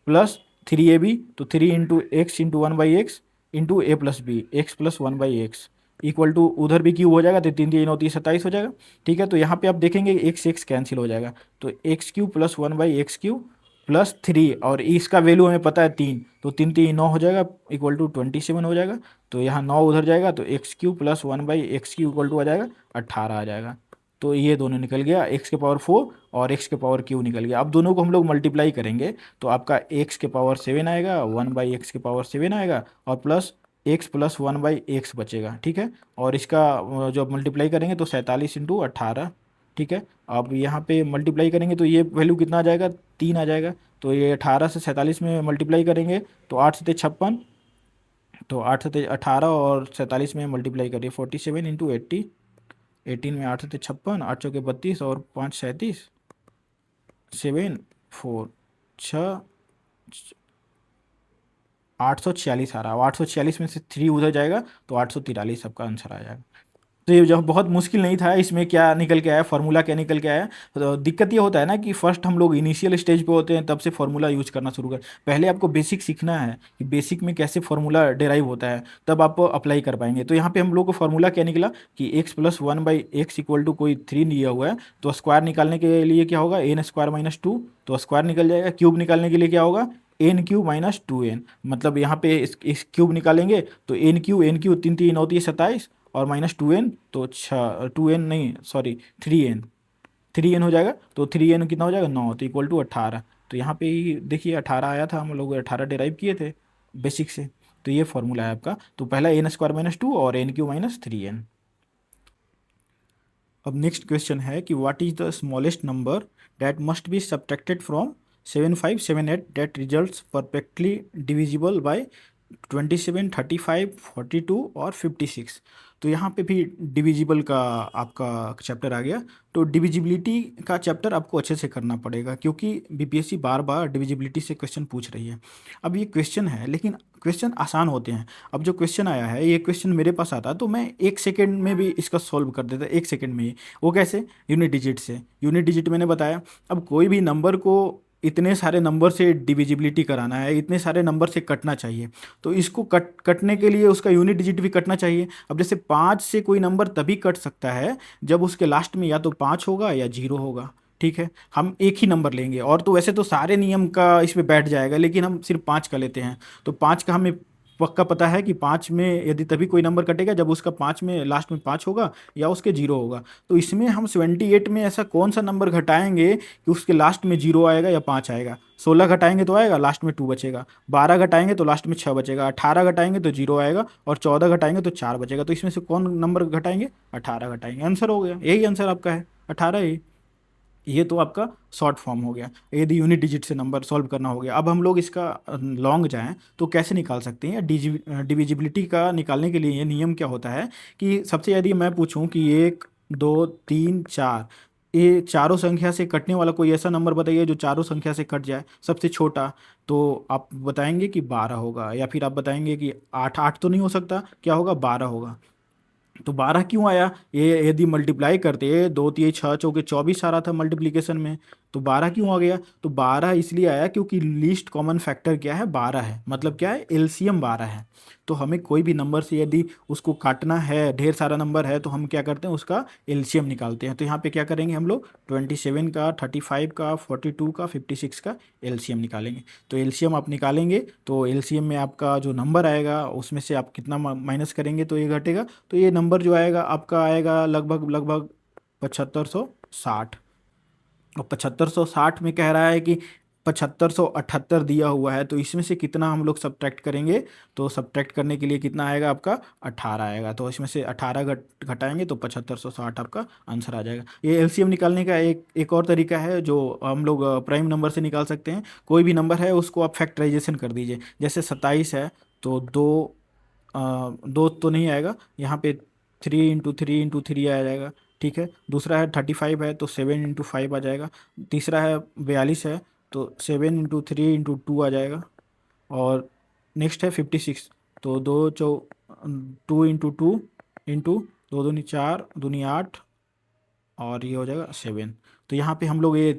plus 3ab, तो 3 into x into 1/x into a plus b, x plus 1/x equal to उधर भी क्यूब हो जाएगा, तो 3 3 9 30 27 हो जाएगा। ठीक है, तो यहाँ पे आप देखेंगे एक्स एक्स कैंसिल हो जाएगा, तो x cube plus 1/x³ plus 3, और इसका वैल्यू हमें पता है 3, तो 3 3 9 हो जाएगा इक्वल टू 27 हो जाएगा। तो यहाँ 9 उधर जाएगा, तो x cube plus 1/x³ equal to आ जाएगा 18 आ जाएगा। तो ये दोनों निकल गया, एक्स के पावर 4 और एक्स के पावर क्यू निकल गया। अब दोनों को हम लोग मल्टीप्लाई करेंगे तो आपका एक्स के पावर 7 आएगा, 1/x के पावर 7 आएगा, और प्लस एक्स प्लस 1/x बचेगा। ठीक है, और इसका जो मल्टीप्लाई करेंगे तो 47 इंटू 18। ठीक है, अब यहाँ पे मल्टीप्लाई करेंगे तो ये वैल्यू कितना आ जाएगा, 3 आ जाएगा। तो ये 18 से 47 में मल्टीप्लाई करेंगे तो 8 सते 56, तो 8 सते 18 और 47 में मल्टीप्लाई करिए 47 इंटू 80, 18 में 8 सते 56, 8 चौके 32 और 5 37, 7 4 6 846 आ रहा है। 846 में से 3 उधर जाएगा तो 843 आपका आंसर आ जाएगा। तो ये जो बहुत मुश्किल नहीं था, इसमें क्या निकल के आया, फार्मूला क्या निकल के आया। तो दिक्कत ये होता है ना कि फर्स्ट हम लोग इनिशियल स्टेज पे होते हैं, तब से फार्मूला यूज करना शुरू कर, पहले आपको बेसिक सीखना है कि बेसिक में कैसे फार्मूला डेराइव होता है, तब आप अप्लाई कर पाएंगे। तो यहाँ पे हम लोग को फार्मूला क्या निकला कि x plus 1/x equal to कोई 3 दिया हुआ है, तो स्क्वायर निकालने के लिए क्या होगा, एन स्क्वायर माइनस 2, तो स्क्वायर निकल जाएगा। क्यूब निकालने के लिए क्या होगा, एन क्यूब माइनस 2n, मतलब यहाँ पे इस क्यूब निकालेंगे तो एन क्यूब 3 3 9 27 और माइनस 2n, तो 2n नहीं सॉरी 3n हो जाएगा। तो 3n कितना हो जाएगा, 9, तो इक्वल टू 18। तो यहाँ पे ही देखिए 18 आया था, हम लोग 18 डिराइव किए थे बेसिक से। तो ये फॉर्मूला है आपका, तो पहला एन स्क्वायर माइनस 2 और एन क्यू माइनस 3n। अब नेक्स्ट क्वेश्चन है कि what is the smallest number that must be subtracted from 7578 that results perfectly divisible by 27 35 42 और 56। तो यहाँ पे भी डिविजिबल का आपका चैप्टर आ गया। तो डिविजिबिलिटी का चैप्टर आपको अच्छे से करना पड़ेगा, क्योंकि बीपीएससी बार बार डिविजिबिलिटी से क्वेश्चन पूछ रही है। अब ये क्वेश्चन है, लेकिन क्वेश्चन आसान होते हैं। अब जो क्वेश्चन आया है, ये क्वेश्चन मेरे पास आता तो मैं 1 सेकेंड में भी इसका सॉल्व कर देता, 1 सेकेंड में ही। वो कैसे, यूनिट डिजिट से। यूनिट डिजिट मैंने बताया। अब कोई भी नंबर को इतने सारे नंबर से डिविजिबिलिटी कराना है, इतने सारे नंबर से कटना चाहिए, तो इसको कटने के लिए उसका यूनिट डिजिट भी कटना चाहिए। अब जैसे 5 से कोई नंबर तभी कट सकता है जब उसके लास्ट में या तो 5 होगा या 0 होगा। ठीक है, हम एक ही नंबर लेंगे, और तो वैसे तो सारे नियम का इसमें बैठ जाएगा, लेकिन हम सिर्फ 5 का लेते हैं। तो 5 का हमें पक्का पता है कि 5 में यदि तभी कोई नंबर कटेगा जब उसका 5 में लास्ट में 5 होगा या उसके 0 होगा। तो इसमें हम 78 में ऐसा कौन सा नंबर घटाएंगे कि उसके लास्ट में 0 आएगा या 5 आएगा। 16 घटाएंगे तो आएगा, लास्ट में 2 बचेगा। 12 घटाएंगे तो लास्ट में 6 बचेगा। 18 घटाएंगे तो 0 आएगा, और 14 घटाएंगे तो 4 बचेगा। तो इसमें से कौन नंबर घटाएंगे, 18 घटाएंगे। आंसर हो गया, यही आंसर आपका है 18 ही। ये तो आपका शॉर्ट फॉर्म हो गया, यदि यूनिट डिजिट से नंबर सॉल्व करना हो गया। अब हम लोग इसका लॉन्ग जाएं तो कैसे निकाल सकते हैं। डिविजिबिलिटी का निकालने के लिए ये नियम क्या होता है कि सबसे यदि मैं पूछूं कि 1 2 3 4, ये चारों संख्या से कटने वाला कोई ऐसा नंबर बताइए जो चारों संख्या से कट जाए सबसे छोटा, तो आप बताएंगे कि 12 होगा, या फिर आप बताएंगे कि 8। 8 तो नहीं हो सकता, क्या होगा, 12 होगा। तो 12 क्यों आया, ये यदि मल्टीप्लाई करते 2 3 6 चौके 24 आ रहा था मल्टीप्लिकेशन में, तो 12 क्यों आ गया, तो 12 इसलिए आया क्योंकि लीस्ट कॉमन फैक्टर क्या है, 12 है। मतलब क्या है, एलसीएम 12 है। तो हमें कोई भी नंबर से यदि उसको काटना है, ढेर सारा नंबर है, तो हम क्या करते हैं, उसका एलसीएम निकालते हैं। तो यहाँ पे क्या करेंगे हम लोग, 27 का, 35 का, 42 का, 56 का एलसीएम निकालेंगे। तो एलसीएम आप निकालेंगे तो एलसीएम में आपका जो नंबर आएगा उसमें से आप कितना माइनस करेंगे तो ये घटेगा। तो ये नंबर जो आएगा आपका आएगा लगभग लगभग 7560। और 7560 में कह रहा है कि 7578 दिया हुआ है, तो इसमें से कितना हम लोग सब्ट्रैक्ट करेंगे? तो सब्ट्रैक्ट करने के लिए कितना आएगा आपका? 18 आएगा। तो इसमें से 18 घटाएंगे तो 7560 आपका आंसर आ जाएगा। ये एलसीएम निकालने का एक और तरीका है जो हम लोग प्राइम नंबर से निकाल सकते हैं। कोई भी नंबर है उसको आप फैक्टराइजेशन कर दीजिए। जैसे 27 है तो दो तो नहीं आएगा यहाँ पे, 3 × 3 × 3 आ जाएगा। ठीक है, दूसरा है 35 है तो 7 × 5 आ जाएगा। तीसरा है 42 है तो 7 × 3 × 2 आ जाएगा। और नेक्स्ट है 56, तो 2 × 2 इंटू 2 दूनी 4 दूनी 8 और ये हो जाएगा 7। तो यहाँ पे हम लोग ये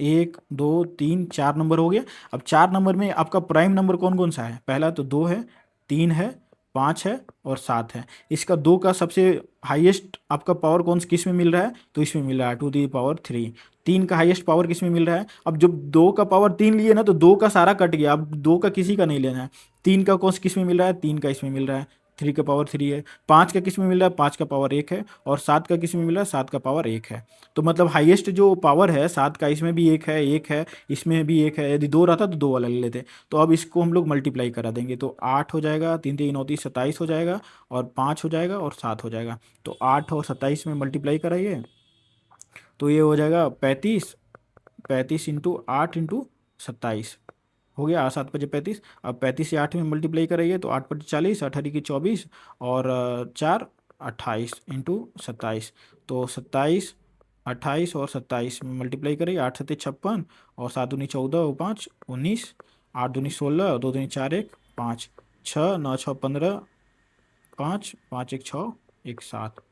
1 2 3 4 नंबर हो गया। अब 4 नंबर में आपका प्राइम नंबर कौन कौन सा है? पहला तो 2 है, 3 है, 5 है और 7 है। इसका 2 का सबसे हाईएस्ट आपका पावर किस में मिल रहा है? तो इसमें मिल रहा है 2 × 3। 3 का हाईएस्ट पावर किस में मिल रहा है? अब जब 2 का पावर 3 लिए ना तो 2 का सारा कट गया, अब 2 का किसी का नहीं लेना है। 3 का किस में मिल रहा है? 3 का इसमें मिल रहा है, 3 का पावर 3 है। 5 का किस में मिल रहा है? 5 का पावर 1 है। और 7 का किस में मिल रहा है? 7 का पावर 1 है। तो मतलब हाईएस्ट जो पावर है 7 का, इसमें भी 1 है, 1 है, इसमें भी 1 है। यदि 2 रहता तो 2 वाला ले लेते। तो अब इसको हम लोग मल्टीप्लाई करा देंगे तो 8 हो जाएगा, 3 × 3 = 29, 27 हो जाएगा, और 5 हो जाएगा और 7 हो जाएगा। तो 8 और 27 में मल्टीप्लाई कराइए तो ये हो जाएगा 35। 35 × 8 × 27 हो गया, 7×5 = 35। अब 35 से 8 में मल्टीप्लाई करेंगे तो 8×5 = 40, 8×4 = 24 और 4 28 × 27। तो 27, 28 और 27 में मल्टीप्लाई करेंगे, 8×7 = 56 और 7×2 = 14 और 5 19, 8×2 = 16, 2×2 = 4, 1 5, 6 9 6 15, 5 5 1 6 1 7।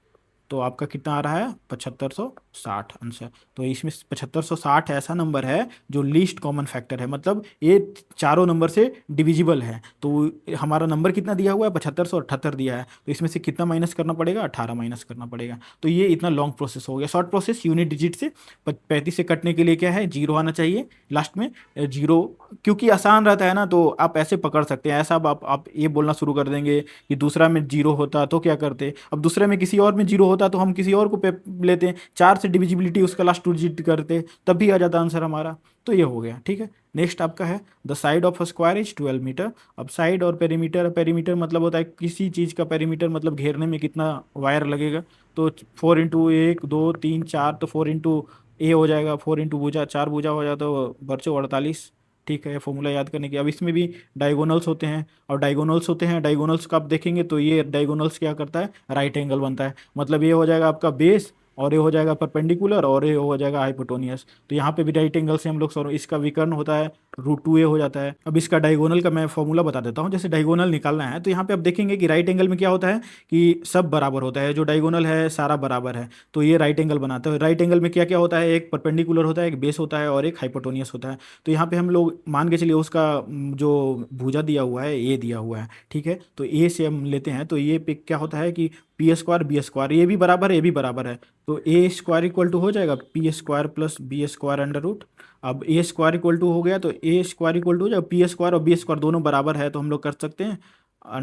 तो आपका कितना आ रहा है? 7560 आंसर। तो इसमें 7560 ऐसा नंबर है जो लीस्ट कॉमन फैक्टर है, मतलब ये चारों नंबर से डिविजिबल है। तो हमारा नंबर कितना दिया हुआ है? 7578 दिया है। तो इसमें से कितना माइनस करना पड़ेगा? 18 माइनस करना पड़ेगा। तो ये इतना लॉन्ग प्रोसेस हो गया। शॉर्ट प्रोसेस, यूनिट डिजिट से 35 से कटने के लिए क्या है? 0 आना चाहिए लास्ट में। 0 क्योंकि आसान रहता है ना, तो आप ऐसे पकड़ सकते हैं। ऐसा अब आप ये बोलना शुरू कर देंगे कि दूसरा में 0 होता तो क्या करते? अब दूसरे में किसी और में 0 होता तो हम किसी और को पे लेते हैं, 4 से डिविजिबिलिटी उसका लास्ट 2 डिजिट करते, तब भी आ जाता आंसर हमारा। तो ये हो गया। ठीक है, नेक्स्ट आपका है the side of a square is 12 metre. अब साइड और पेरीमीटर, पेरीमीटर मतलब होता है किसी चीज़ का पेरीमीटर, मतलब घेरने में कितना वायर लगेगा। तो 4 × 1 2 3 4, तो 4 × ए हो जाएगा, 4 × भुजा, 4 भुजा हो जाता तो बच्चों 48। ठीक है, फॉर्मूला याद करने की। अब इसमें भी डायगोनल्स होते हैं, और डायगोनल्स होते हैं, डायगोनल्स का आप देखेंगे तो ये डायगोनल्स क्या करता है? राइट एंगल बनता है। मतलब ये हो जाएगा आपका बेस, और ये हो जाएगा परपेंडिकुलर, और ये हो जाएगा हाइपोटोनियस। तो यहाँ पे भी राइट एंगल से हम लोग सॉल्व, इसका विकर्ण होता है √2a हो जाता है। अब इसका डायगोनल का मैं फॉर्मूला बता देता हूँ। जैसे डायगोनल निकालना है तो यहाँ पे आप देखेंगे कि राइट एंगल में क्या होता है कि सब बराबर होता है, जो डायगोनल है सारा बराबर है, तो ये राइट एंगल बनाता है। राइट एंगल में क्या क्या होता है? एक परपेंडिकुलर होता है, एक बेस होता है, और एक हाइपोटोनियस होता है। तो यहाँ पे हम लोग मान के चलिए उसका जो भुजा दिया हुआ है ए दिया हुआ है। ठीक है, तो ए से हम लेते हैं तो ये पे क्या होता है कि p² b², ये भी बराबर है, ये भी बराबर है। तो a² हो जाएगा p² + b²। अब a² हो गया तो a² हो जाएगा p² और b² दोनों बराबर है, तो हम लोग कर सकते हैं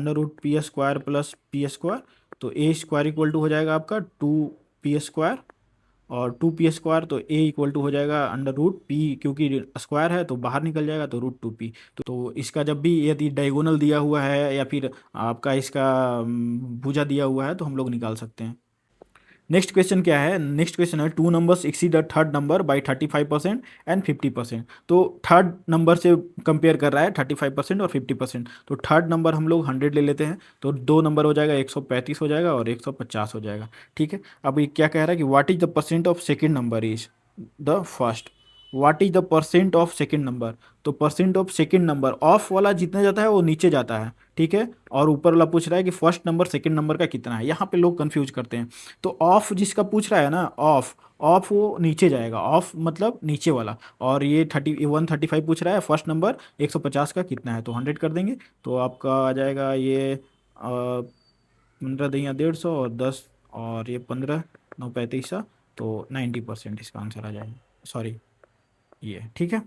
√p² + p²। तो a² हो जाएगा आपका 2p², और 2p², तो a = हो जाएगा √p, क्योंकि स्क्वायर है तो बाहर निकल जाएगा तो √2p। तो इसका जब भी यदि डायगोनल दिया हुआ है या फिर आपका इसका भुजा दिया हुआ है तो हम लोग निकाल सकते हैं। नेक्स्ट क्वेश्चन क्या है? नेक्स्ट क्वेश्चन है 2 numbers exceed the third number by 35% and 50%। तो थर्ड नंबर से कंपेयर कर रहा है 35% और 50%। तो थर्ड नंबर हम लोग 100 ले लेते हैं, तो 2 नंबर हो जाएगा 135 हो जाएगा और 150 हो जाएगा। ठीक है, अब ये क्या कह रहा है कि what is the percent of second number is the first. What is the percent of second number? तो percent of second number, of वाला जितना जाता है वो नीचे जाता है। ठीक है, और ऊपर वाला पूछ रहा है कि फर्स्ट नंबर सेकेंड नंबर का कितना है। यहाँ पे लोग कंफ्यूज करते हैं। तो ऑफ जिसका पूछ रहा है ना, ऑफ ऑफ वो नीचे जाएगा, ऑफ मतलब नीचे वाला। और ये 135 पूछ रहा है फर्स्ट नंबर 150 का कितना है, तो 100 कर देंगे तो आपका आ जाएगा ये 15 दिया 150 और 10 और ये 15 9 35, तो 90% इसका आंसर आ जाएगा। सॉरी ये। ठीक है,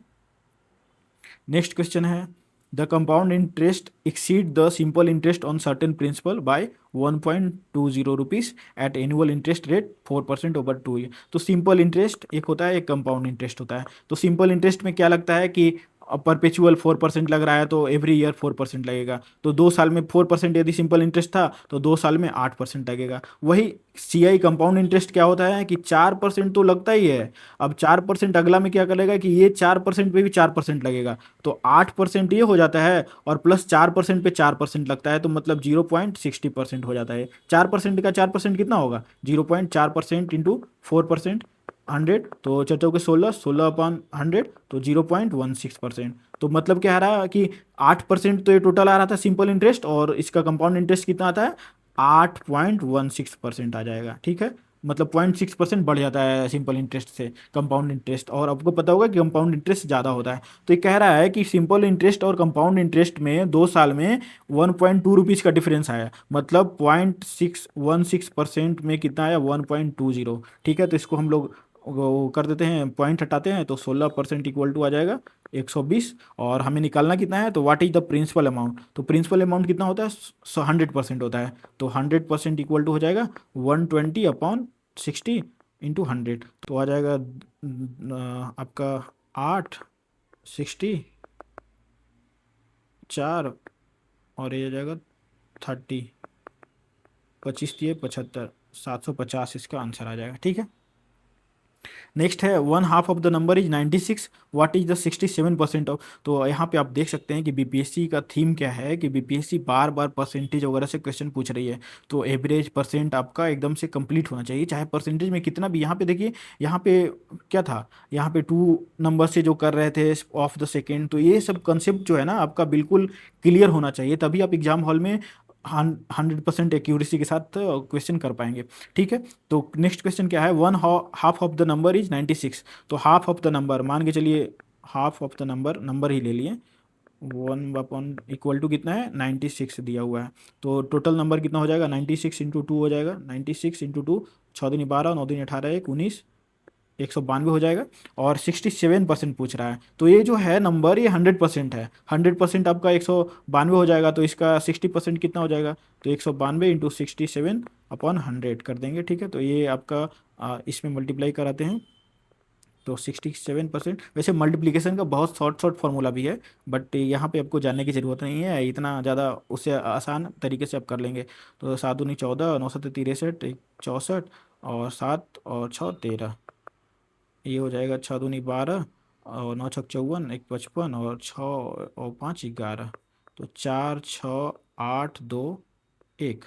नेक्स्ट क्वेश्चन है the compound interest exceed the simple interest on certain principal by 1.20 rupees at annual interest rate 4% over 2 year. तो सिंपल इंटरेस्ट एक होता है, एक कंपाउंड इंटरेस्ट होता है। तो सिंपल इंटरेस्ट में क्या लगता है कि परपेचुअल 4% लग रहा है तो एवरी ईयर 4% लगेगा। तो 2 साल में 4% यदि सिंपल इंटरेस्ट था तो 2 साल में 8% लगेगा। वही CI कंपाउंड इंटरेस्ट क्या होता है कि 4% तो लगता ही है। अब 4% अगला में क्या करेगा कि ये 4% पे भी 4% लगेगा, तो 8% ये हो जाता है और प्लस 4% पे 4% लगता है, तो मतलब 0.60% हो जाता है। 4% का 4% कितना होगा? 0.4% इंटू 4%, 100, तो चौचौ के 16, 16/100, तो 0.16%। तो मतलब क्या आ रहा है कि 8% तो ये टोटल आ रहा था सिंपल इंटरेस्ट, और इसका कंपाउंड इंटरेस्ट कितना आता है? 8.16% आ जाएगा। ठीक है, मतलब 0.6% बढ़ जाता है सिंपल इंटरेस्ट से कंपाउंड इंटरेस्ट, और आपको पता होगा कि कंपाउंड इंटरेस्ट ज़्यादा होता है। तो ये कह रहा है कि सिंपल इंटरेस्ट और कंपाउंड इंटरेस्ट में 2 साल में 1.2 रुपीज़ का डिफरेंस आया, मतलब 0.616% में कितना आया? 1.20। ठीक है, तो इसको हम लोग वो कर देते हैं, पॉइंट हटाते हैं, तो 16% इक्वल टू आ जाएगा 120। और हमें निकालना कितना है? तो what is the principal amount? तो प्रिंसिपल अमाउंट कितना होता है? 100% होता है। तो 100% इक्वल टू हो जाएगा 120/60 इंटू 100, तो आ जाएगा आपका 8, 60, 4, और ये आ जाएगा 30, 25 दिए 75, 750 इसका आंसर आ जाएगा। ठीक है, नेक्स्ट है 1/2 of the number is 96, what is the 67% of. तो यहाँ पे आप देख सकते हैं कि बीपीएससी का थीम क्या है कि बीपीएससी बार बार परसेंटेज वगैरह से क्वेश्चन पूछ रही है। तो एवरेज परसेंट आपका एकदम से कंप्लीट होना चाहिए, चाहे परसेंटेज में कितना भी। यहाँ पे देखिए, यहाँ पे क्या था, यहाँ पे 2 नंबर से जो कर रहे थे ऑफ द सेकेंड, तो ये सब कंसेप्ट जो है ना आपका बिल्कुल क्लियर होना चाहिए, तभी आप एग्जाम हॉल में 100% एक्यूरेसी के साथ क्वेश्चन कर पाएंगे। ठीक है, तो नेक्स्ट क्वेश्चन क्या है? 1/2 ऑफ द नंबर इज 96। तो हाफ ऑफ द नंबर मान के चलिए, हाफ ऑफ द नंबर ही ले लिए, 1 इक्वल टू कितना है? 96 दिया हुआ है। तो टोटल नंबर कितना हो जाएगा? 96 इंटू 2 हो जाएगा, 96 इंटू 2, 6 दूनी 12, 9 दूनी 18, 1 19, 192 हो जाएगा। और 67% पूछ रहा है, तो ये जो है नंबर ये 100% है। 100% आपका 192 हो जाएगा, तो इसका 60% कितना हो जाएगा? तो 192 इंटू 67/100 कर देंगे। ठीक है, तो ये आपका इसमें मल्टीप्लाई कराते हैं तो 67%। वैसे मल्टीप्लिकेशन का बहुत शॉर्ट शॉर्ट फार्मूला भी है, बट यहाँ पे आपको जानने की ज़रूरत नहीं है इतना ज़्यादा, उससे आसान तरीके से आप कर लेंगे। तो 7 दूनी 14, 9 7 63, 64, और 7 और 6 13, ये हो जाएगा 6 दूनी 12, और 9 छक 54, 1 55, और 6 और 5 11, तो 4 6 8 2 1।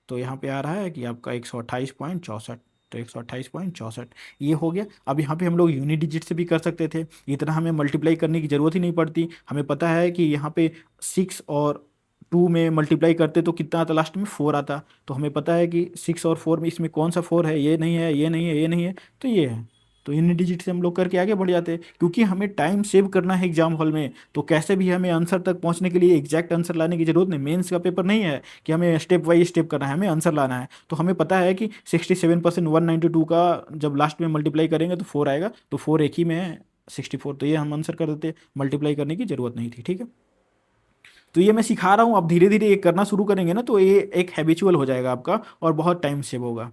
तो यहाँ पे आ रहा है कि आपका 128.64, तो 128.64 ये हो गया। अब यहाँ पे हम लोग यूनिट डिजिट से भी कर सकते थे, इतना हमें मल्टीप्लाई करने की ज़रूरत ही नहीं पड़ती। हमें पता है कि यहाँ पे 6 और 2 में मल्टीप्लाई करते तो कितना आता? लास्ट में 4 आता। तो हमें पता है कि 6 और 4 में इसमें कौन सा 4 है? ये नहीं है, ये नहीं है, ये नहीं है, तो ये है। तो यूनिट डिजिट से हम लोग करके आगे बढ़ जाते हैं, क्योंकि हमें टाइम सेव करना है एग्जाम हॉल में। तो कैसे भी हमें आंसर तक पहुंचने के लिए एग्जैक्ट आंसर लाने की जरूरत नहीं। मेंस का पेपर नहीं है कि हमें स्टेप वाइज स्टेप करना है, हमें आंसर लाना है। तो हमें पता है कि 67% 192 का जब लास्ट में मल्टीप्लाई करेंगे तो 4 आएगा, तो 4 एक ही में है 64, तो ये हम आंसर कर देते, मल्टीप्लाई करने की जरूरत नहीं थी। ठीक है, तो ये मैं सिखा रहा हूँ, आप धीरे धीरे ये करना शुरू करेंगे ना तो ये एक हैबिचुअल हो जाएगा आपका, और बहुत टाइम सेव होगा।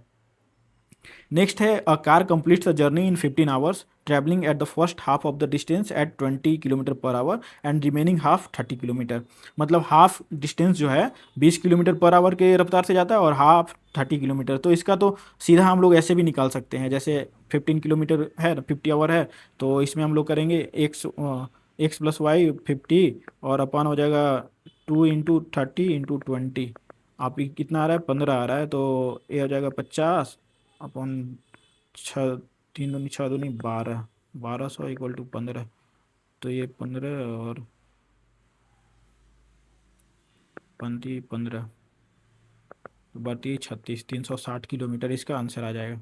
नेक्स्ट है a car completes the journey in 15 hours travelling at the first half of the distance at 20 kilometre per hour and remaining half 30 kilometre. मतलब हाफ डिस्टेंस जो है 20 किलोमीटर पर आवर के रफ्तार से जाता है और हाफ 30 किलोमीटर। तो इसका तो सीधा हम लोग ऐसे भी निकाल सकते हैं, जैसे 15 किलोमीटर है, 50 आवर है, तो इसमें हम लोग करेंगे एक्स प्लस वाई 50, और अपन हो जाएगा 2 इंटू 30 इंटू 20। आप ये कितना आ रहा है? 15 आ रहा है, तो ये हो जाएगा 50 अपन 6, 3 दूनी 6 दूनी 12, 1200 इक्वल टू 15। तो ये 15 और 15, तो बाती 36, 360 किलोमीटर इसका आंसर आ जाएगा।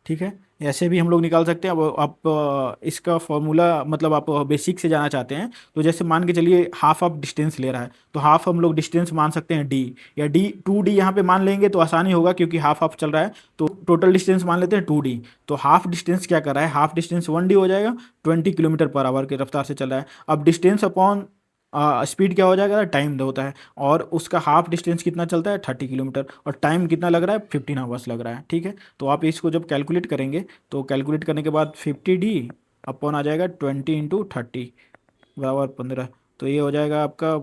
ठीक है, ऐसे भी हम लोग निकाल सकते हैं। अब आप इसका फॉर्मूला मतलब आप बेसिक से जाना चाहते हैं, तो जैसे मान के चलिए हाफ ऑफ डिस्टेंस ले रहा है, तो हाफ हम लोग डिस्टेंस मान सकते हैं डी, या डी 2D यहाँ पे मान लेंगे तो आसानी होगा, क्योंकि हाफ ऑफ चल रहा है, तो टोटल डिस्टेंस मान लेते हैं 2D। तो हाफ डिस्टेंस क्या कर रहा है? हाफ डिस्टेंस 1D हो जाएगा, 20 किलोमीटर पर आवर के रफ्तार से चल रहा है। अब डिस्टेंस अपॉन स्पीड क्या हो जाएगा, टाइम होता है, और उसका हाफ डिस्टेंस कितना चलता है 30 किलोमीटर, और टाइम कितना लग रहा है 15 आवर्स लग रहा है। ठीक है, तो आप इसको जब कैलकुलेट करेंगे तो कैलकुलेट करने के बाद 50D अपॉन आ जाएगा 20 × 30 बराबर 15। तो ये हो जाएगा आपका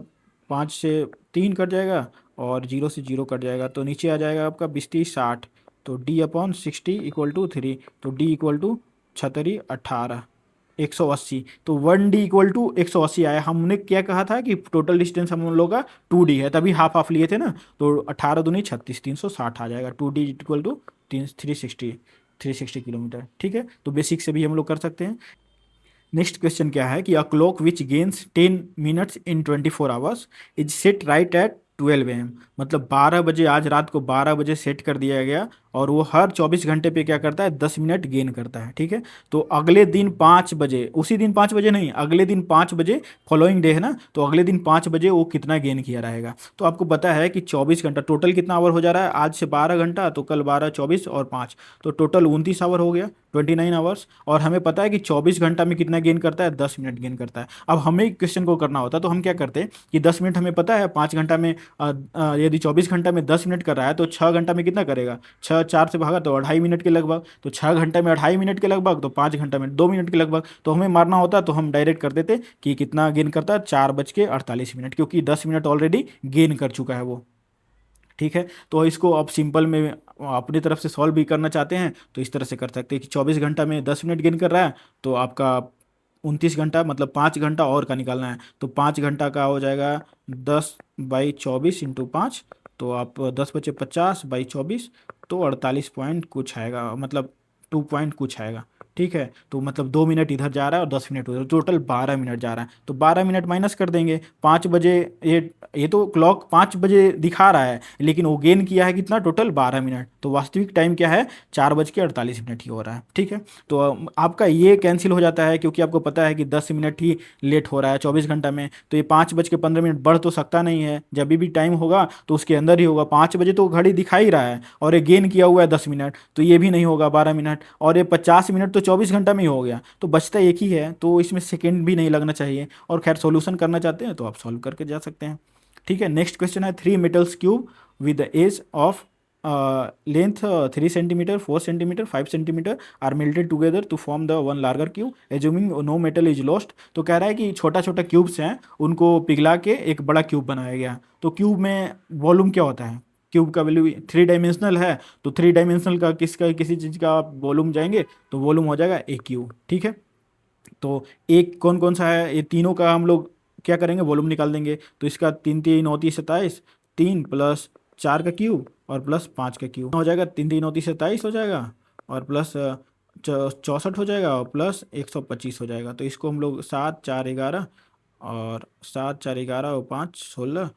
5 से 3 कट जाएगा और 0 से 0 कट जाएगा, तो नीचे आ जाएगा आपका 20 × 60। तो D/60 = 3, तो D इक्वल टू 6×3 = 18, 180। तो 1D इक्वल टू 180 आया। हमने क्या कहा था कि टोटल डिस्टेंस हम लोग का 2D है, तभी हाफ हाफ लिए थे ना, तो 18×2 = 36, 360 आ जाएगा। 2D equal to 360 kilometre. ठीक है, तो बेसिक से भी हम लोग कर सकते हैं। नेक्स्ट क्वेश्चन क्या है कि a clock which gains 10 minutes in 24 hours is set right at 12 AM। मतलब 12 बजे, आज रात को 12 बजे सेट कर दिया गया, और वो हर 24 घंटे पे क्या करता है, 10 मिनट गेन करता है। ठीक है, तो अगले दिन 5 बजे, उसी दिन 5 बजे नहीं, अगले दिन 5 बजे, फॉलोइंग डे है ना, तो अगले दिन 5 बजे वो कितना गेन किया रहेगा। तो आपको पता है कि 24 घंटा टोटल कितना आवर हो जा रहा है, आज से 12 घंटा, तो कल 12, 24 और 5, तो टोटल 29 आवर हो गया, 29 आवर्स। और हमें पता है कि 24 घंटा में कितना गेन करता है, 10 मिनट गेन करता है। अब हमें क्वेश्चन को करना होता है तो हम क्या करते हैं कि 10 मिनट हमें पता है, 5 घंटा में यदि 24 घंटा में 10 मिनट कर रहा है तो 6 घंटा में कितना करेगा, 6 4 से भागा तो 2.5 मिनट के लगभग, तो 6 घंटे में 2.5 मिनट के लगभग, तो 5 घंटा में 2 मिनट के लगभग। तो हमें मारना होता तो हम डायरेक्ट कर देते कि कितना गेन करता है, 4:48, क्योंकि 10 मिनट ऑलरेडी गेन कर चुका है वो। ठीक है, तो इसको आप सिंपल में अपनी तरफ से सॉल्व भी करना चाहते हैं तो इस तरह से कर सकते हैं कि 24 घंटा में 10 मिनट गेन कर रहा है, तो आपका 29 घंटा मतलब 5 घंटा और का निकालना है, तो 5 घंटा का हो जाएगा 10/24 × 5, तो आप 10×50 / 24, तो 48 पॉइंट कुछ आएगा, मतलब 2 पॉइंट कुछ आएगा। ठीक है, तो मतलब 2 मिनट इधर जा रहा है और 10 मिनट उधर, टोटल 12 मिनट जा रहा है, तो 12 मिनट माइनस कर देंगे 5 बजे। ये तो क्लॉक 5 बजे दिखा रहा है, लेकिन वो गेन किया है कितना, टोटल 12 मिनट, तो वास्तविक टाइम क्या है, 4:48 ही हो रहा है। ठीक है, तो आपका ये कैंसिल हो जाता है, क्योंकि आपको पता है कि 10 मिनट ही लेट हो रहा है 24 घंटा में, तो ये 5:15 बढ़ तो सकता नहीं है, जब भी टाइम होगा तो उसके अंदर ही होगा। 5 बजे तो घड़ी दिखा ही रहा है, और ये गेन किया हुआ है 10 मिनट, तो ये भी नहीं होगा 12 मिनट, और ये 50 मिनट तो 24 घंटा में ही हो गया, तो बचता एक ही है, तो इसमें सेकेंड भी नहीं लगना चाहिए। और खैर सॉल्यूशन करना चाहते हैं तो आप सॉल्व करके जा सकते हैं। ठीक है, नेक्स्ट क्वेश्चन है 3 metals cube with the as of length 3 centimetre, 4 centimetre, 5 centimetre are melted together to form the one larger cube assuming no metal is lost. तो कह रहा है कि छोटा छोटा क्यूब्स हैं, उनको पिघला के एक बड़ा क्यूब बनाया गया। तो क्यूब में वॉल्यूम क्या होता है, क्यूब का वैल्यू 3 डायमेंशनल है, तो 3 डायमेंशनल का किसी चीज़ का वॉल्यूम जाएंगे तो वॉल्यूम हो जाएगा एक क्यूब। ठीक है, तो एक कौन कौन सा है, ये तीनों का हम लोग क्या करेंगे, वॉल्यूम निकाल देंगे। तो इसका 3 3 9 30 27, 3 + 4 का क्यूब और +5 का क्यूब हो जाएगा, 3 3 9 30 27 हो जाएगा, और प्लस 64 हो जाएगा, और प्लस 125 हो जाएगा। तो इसको हम लोग 7 4 11, और 7 4 11 और 5 16,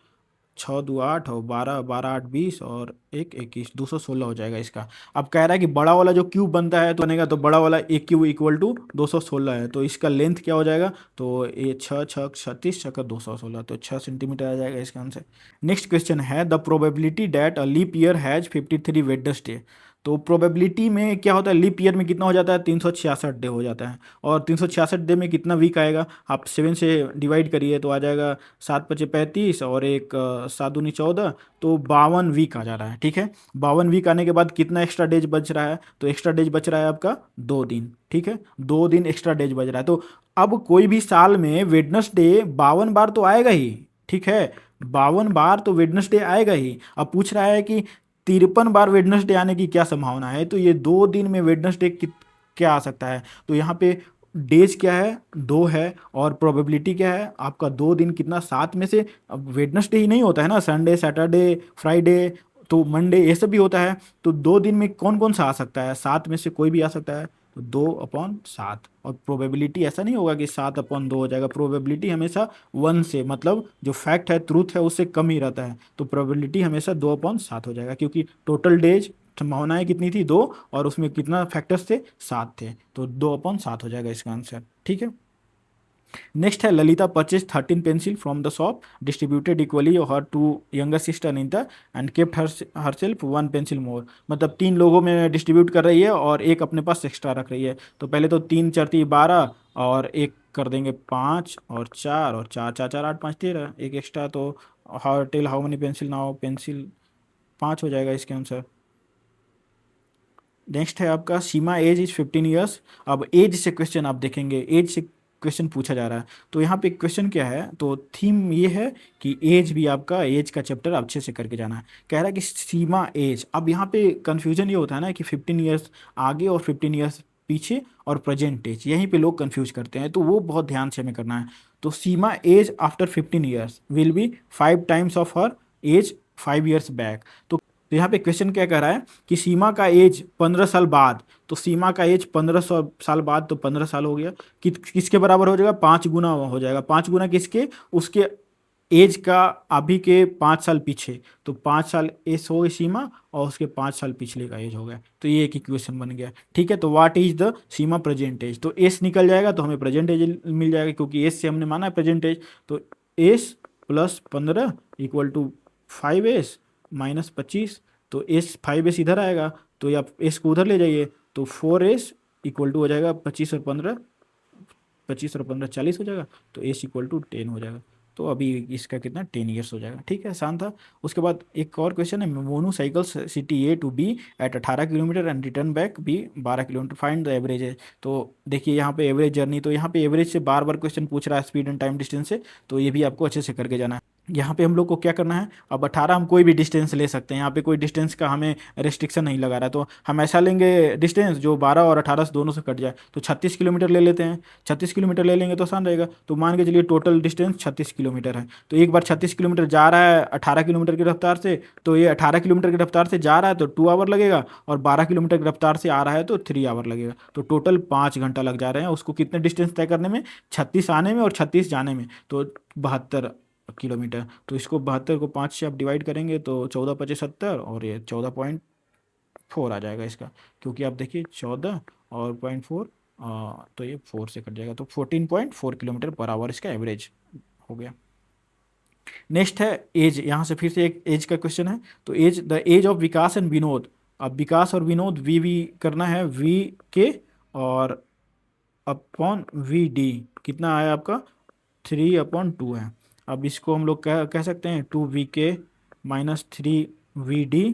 6 2 8 और 12 12 8 20 और 1 21, 216 हो जाएगा इसका। अब कह रहा है कि बड़ा वाला जो क्यूब बनता है तो बनेगा, तो बड़ा वाला एक क्यूब इक्वल टू 216 है, तो इसका लेंथ क्या हो जाएगा, तो ये 6 6 36 216, तो 6 सेंटीमीटर आ जाएगा इसका आंसर। नेक्स्ट क्वेश्चन है the probability that a leap year has 53 Wednesday. तो प्रोबेबिलिटी में क्या होता है, लीप ईयर में कितना हो जाता है, 366 डे हो जाता है, और 366 डे में कितना वीक आएगा, आप 7 से डिवाइड करिए तो आ जाएगा 7 × 5 = 35, और एक 7 दूनी 14, तो 52 वीक आ जा रहा है। ठीक है, 52 वीक आने के बाद कितना एक्स्ट्रा डेज बच रहा है, तो एक्स्ट्रा डेज बच रहा है आपका 2 दिन। ठीक है, 2 दिन एक्स्ट्रा डेज बच रहा है, तो अब कोई भी साल में वेडनेसडे 52 बार तो आएगा ही। ठीक है, 52 बार तो वेडनेसडे आएगा ही। अब पूछ रहा है कि 53 बार वेडनेसडे आने की क्या संभावना है, तो ये 2 दिन में वेडनेसडे क्या आ सकता है, तो यहाँ पे डेज क्या है, 2 है, और प्रोबेबिलिटी क्या है आपका 2 दिन कितना, 7 में से, अब वेडनेसडे ही नहीं होता है ना, संडे सैटरडे फ्राइडे तो मंडे ये सब भी होता है, तो 2 दिन में कौन कौन सा आ सकता है, 7 में से कोई भी आ सकता है, तो 2/7। और प्रोबेबिलिटी ऐसा नहीं होगा कि 7/2 हो जाएगा, प्रोबेबिलिटी हमेशा 1 से, मतलब जो फैक्ट है ट्रूथ है उससे कम ही रहता है, तो प्रोबेबिलिटी हमेशा 2/7 हो जाएगा, क्योंकि टोटल डेज संभावनाएं कितनी थी, 2, और उसमें कितना फैक्टर्स थे, 7 थे, तो 2/7 हो जाएगा इसका आंसर। ठीक है, नेक्स्ट है Lalita purchase 13 pencil from the shop, distributed equally her two younger sister Anita and kept herself 1 pencil more. मतलब 3 लोगों में डिस्ट्रीब्यूट कर रही है और एक अपने पास एक्स्ट्रा रख रही है। तो पहले तो 3 चरती 12 और एक कर देंगे 5 और 4 और 4 4 4 8 5 13, एक एक्स्ट्रा। तो how tell how many pencil now, pencil 5 हो जाएगा इसके आंसर। नेक्स्ट है आपका सीमा एज इज 15 ईयर्स। अब एज से क्वेश्चन आप देखेंगे, एज से क्वेश्चन पूछा जा रहा है। तो यहाँ पे क्वेश्चन क्या है, तो थीम ये है कि एज भी आपका, एज का चैप्टर अच्छे से करके जाना है। कह रहा है कि सीमा एज, अब यहाँ पे कंफ्यूजन ये होता है ना कि 15 ईयर्स आगे और 15 ईयर्स पीछे और प्रेजेंट एज, यहीं पे लोग कंफ्यूज करते हैं, तो वो बहुत ध्यान से हमें करना है। तो Seema age after 15 years will be 5 times of her age 5 years back. तो यहाँ पे क्वेश्चन क्या कह रहा है कि सीमा का एज 15 साल बाद, तो सीमा का एज 1500 साल बाद, तो 15 साल हो गया किसके बराबर हो जाएगा, 5 गुना हो जाएगा। 5 गुना किसके, उसके एज का अभी के 5 साल पीछे। तो 5 साल एज हो गई सीमा और उसके 5 साल पिछले का एज हो गया। तो ये एक इक्वेशन बन गया। ठीक है, तो what is the Seema present age, तो एस निकल जाएगा तो हमें प्रेजेंट एज मिल जाएगा, क्योंकि एस से हमने माना है प्रेजेंट एज। तो S plus 15 equal to 5s minus 25। तो एस 5s इधर आएगा, तो ये आप एस को उधर ले जाइए, तो 4s इक्वल टू हो जाएगा 25 और 15, 25 और 15 40 हो जाएगा। तो एस इक्वल टू 10 हो जाएगा। तो अभी इसका कितना 10 ईयर्स हो जाएगा। ठीक है, आसान था। उसके बाद एक और क्वेश्चन है, Monu cycle city A to B at 18 kilometre and return back B 12 kilometre, find the average है। तो देखिए यहाँ पे एवरेज जर्नी, तो यहाँ पे एवरेज से बार बार क्वेश्चन पूछ रहा है, स्पीड एंड टाइम डिस्टेंस से, तो ये भी आपको अच्छे से करके जाना है। यहाँ पे हम लोग को क्या करना है, अब 18 हम कोई भी डिस्टेंस ले सकते हैं, यहाँ पे कोई डिस्टेंस का हमें रेस्ट्रिक्शन नहीं लगा रहा है। तो हम ऐसा लेंगे डिस्टेंस जो 12 और 18 से दोनों से कट जाए। तो 36 किलोमीटर ले लेते हैं, 36 किलोमीटर ले लेंगे तो आसान रहेगा। तो मान के चलिए टोटल डिस्टेंस 36 किलोमीटर है। तो एक बार 36 किलोमीटर जा रहा है 18 किलोमीटर की रफ्तार से, तो ये 18 किलोमीटर की रफ्तार से जा रहा है तो 2 आवर लगेगा, और 12 किलोमीटर की रफ्तार से आ रहा है तो 3 आवर लगेगा। तो टोटल 5 घंटा लग जा रहे हैं उसको कितने डिस्टेंस तय करने में, 36 आने में और 36 जाने में, तो 72 किलोमीटर। तो इसको 72 को 5 से आप डिवाइड करेंगे तो 14 पचे 70, और ये 14.4 आ जाएगा इसका, क्योंकि आप देखिए 14 और 0.4, तो ये 4 से कट जाएगा। तो 14.4 किलोमीटर पर आवर इसका एवरेज हो गया। नेक्स्ट है एज, यहाँ से फिर से एक एज का क्वेश्चन है। तो age, the as of Vikas and Vinod. अब विकास और विनोद वी करना है, वी के और अपॉन वी डी कितना आया आपका 3/2 है। अब इसको हम लोग कह सकते हैं 2VK minus 3VD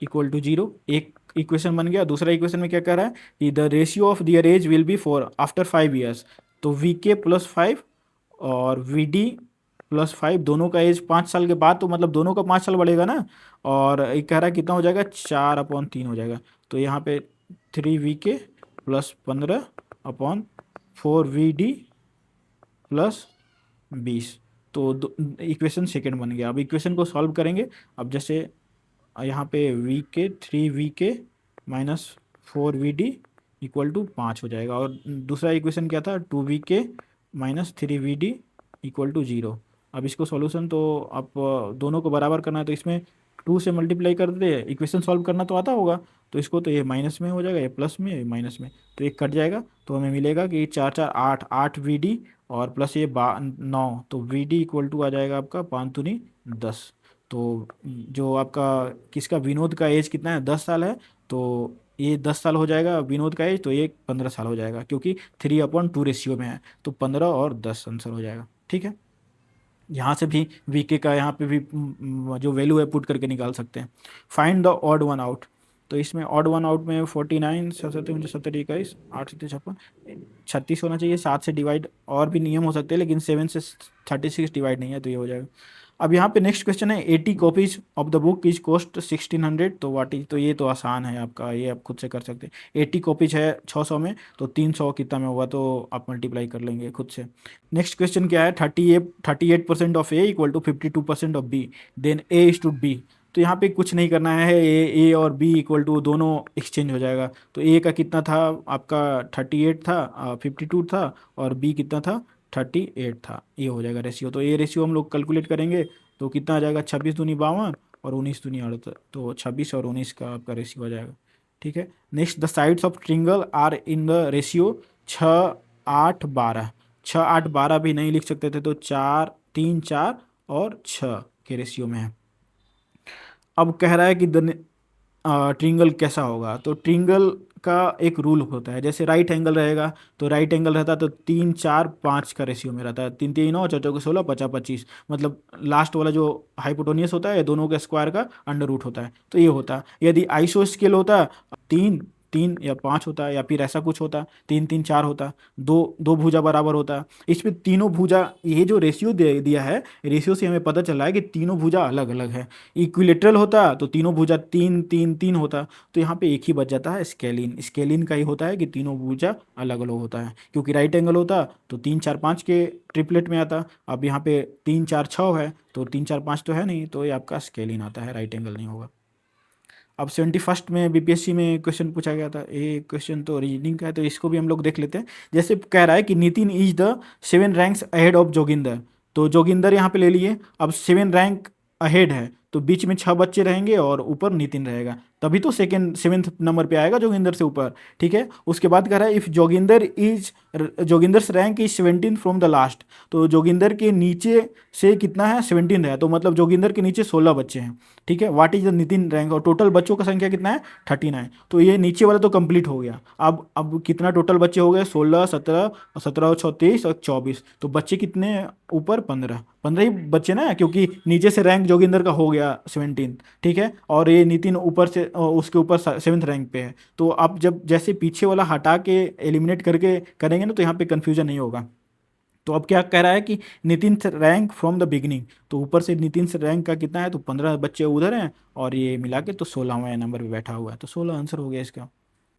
equal to 0। एक इक्वेशन बन गया। दूसरा इक्वेशन में क्या कह रहा है कि the ratio of their age will be 4 after 5 years. तो VK प्लस 5 और VD प्लस 5, दोनों का एज 5 साल के बाद, तो मतलब दोनों का 5 साल बढ़ेगा ना। और एक कह रहा है कितना हो जाएगा 4/3 हो जाएगा। तो यहाँ पे 3VK प्लस 15/4VD प्लस 20। तो इक्वेशन सेकेंड बन गया। अब इक्वेशन को सॉल्व करेंगे। अब जैसे यहाँ पे VK 3VK minus 4VD equal to 5 हो जाएगा, और दूसरा इक्वेशन क्या था 2VK minus 3VD equal to 0। अब इसको सॉल्यूशन तो आप दोनों को बराबर करना है, तो इसमें 2 से मल्टीप्लाई कर दे, इक्वेशन सॉल्व करना तो आता होगा। तो इसको तो ये माइनस में हो जाएगा, ये प्लस में, ये माइनस में, तो एक कट जाएगा। तो हमें मिलेगा कि 4 4 8 8VD और प्लस ये 9, तो VD इक्वल टू आ जाएगा आपका 5 दूनी 10। तो जो आपका किसका विनोद का एज कितना है 10 साल है, तो ये 10 साल हो जाएगा विनोद का एज, तो ये 15 साल हो जाएगा, क्योंकि 3/2 रेशियो में है। तो 15 और 10 आंसर हो जाएगा। ठीक है, यहाँ से भी VK का यहाँ पे भी जो वैल्यू है पुट करके निकाल सकते हैं। Find the odd one out. तो इसमें ऑड वन आउट में 49 सरस्वती 69 21 8 7 56 36 होना चाहिए। 7 से डिवाइड और भी नियम हो सकते हैं, लेकिन 7 से 36 डिवाइड नहीं है, तो ये हो जाएगा। अब यहाँ पे नेक्स्ट क्वेश्चन है 80 copies of the book is cost 1600। तो वाट इज, तो ये तो आसान है आपका, ये आप खुद से कर सकते हैं। 80 कॉपीज है 600 में, तो 300 कितना में होगा, तो आप मल्टीप्लाई कर लेंगे खुद से। नेक्स्ट क्वेश्चन क्या है 38% of A equal to 52% of B, then A is to B. तो यहाँ पे कुछ नहीं करना है, ए और बी इक्वल टू दोनों एक्सचेंज हो जाएगा। तो ए का कितना था आपका 38 था, 52 था, और बी कितना था 38 था, ये हो जाएगा रेशियो। तो ये रेशियो हम लोग कैलकुलेट करेंगे तो कितना आ जाएगा 26 दूनी 52 और 19 दूनी 68, तो 26 और 19 का आपका रेशियो आ जाएगा। ठीक है, next the sides of triangle are in the ratio 6 8 12। 6 8 12 भी नहीं लिख सकते थे, तो 4 3 4 और 6 के रेशियो में है। अब कह रहा है कि ट्रिंगल कैसा होगा, तो ट्रिंगल का एक रूल होता है, जैसे राइट एंगल रहेगा तो राइट एंगल रहता है तो 3 4 5 का रेशियो में रहता है, 3 3 9 4 4 16 50 25, मतलब लास्ट वाला जो हाइपोटेन्यूस होता है दोनों के स्क्वायर का अंडर रूट होता है, तो ये होता है। यदि आइसो स्केल होता 3 3 या 5 होता, या फिर ऐसा कुछ होता 3 3 4 होता, दो दो भुजा बराबर होता। इस पे तीनों भुजा, ये जो रेशियो दे दिया है, रेशियो से हमें पता चला है कि तीनों भुजा अलग अलग है। इक्विलेटरल होता तो तीनों भुजा 3 3 3 होता, तो यहाँ पे एक ही बच जाता है स्केलिन। स्केलिन का ही होता है कि तीनों भुजा अलग अलग होता है, क्योंकि राइट एंगल होता तो 3 4 5 के ट्रिपलेट में आता। अब यहाँ पे 3 4 6 है तो 3 4 5 तो है नहीं, तो ये आपका स्केलिन आता है, राइट एंगल नहीं होगा। अब 71 में बीपीएससी में क्वेश्चन पूछा गया था, ये क्वेश्चन तो रीजनिंग का है, तो इसको भी हम लोग देख लेते हैं। जैसे कह रहा है कि Nitin is the 7 ranks ahead of Joginder, तो जोगिंदर यहाँ पे ले लिए। अब 7 रैंक अहेड है तो बीच में 6 बच्चे रहेंगे और ऊपर नितिन रहेगा, तभी तो सेकंड 7th नंबर पे आएगा जोगिंदर से ऊपर, ठीक है। उसके बाद कह रहा है if Joginder's rank is 17 from the last, तो जोगिंदर के नीचे से कितना है 17 है, तो मतलब जोगिंदर के नीचे 16 बच्चे हैं, ठीक है। What is the Nitin rank, और टोटल बच्चों का संख्या कितना है 39, तो ये नीचे वाला तो कंप्लीट हो गया। अब कितना टोटल बच्चे हो गए 16 17 और 17 और 23 और 24, तो बच्चे कितने ऊपर 15 15 ही बच्चे ना, क्योंकि नीचे से रैंक जोगिंदर का हो गया 17, ठीक है, और ये नितिन ऊपर से उसके ऊपर 7th रैंक पे है। तो आप जब जैसे पीछे वाला हटा के एलिमिनेट करके करेंगे ना, तो यहाँ पे कन्फ्यूजन नहीं होगा। तो अब क्या कह रहा है कि Nitin rank from the beginning, तो ऊपर से नितिन से रैंक का कितना है, तो 15 बच्चे उधर हैं और ये मिला के तो 16वें नंबर पे बैठा हुआ है, तो 16 आंसर हो गया इसका।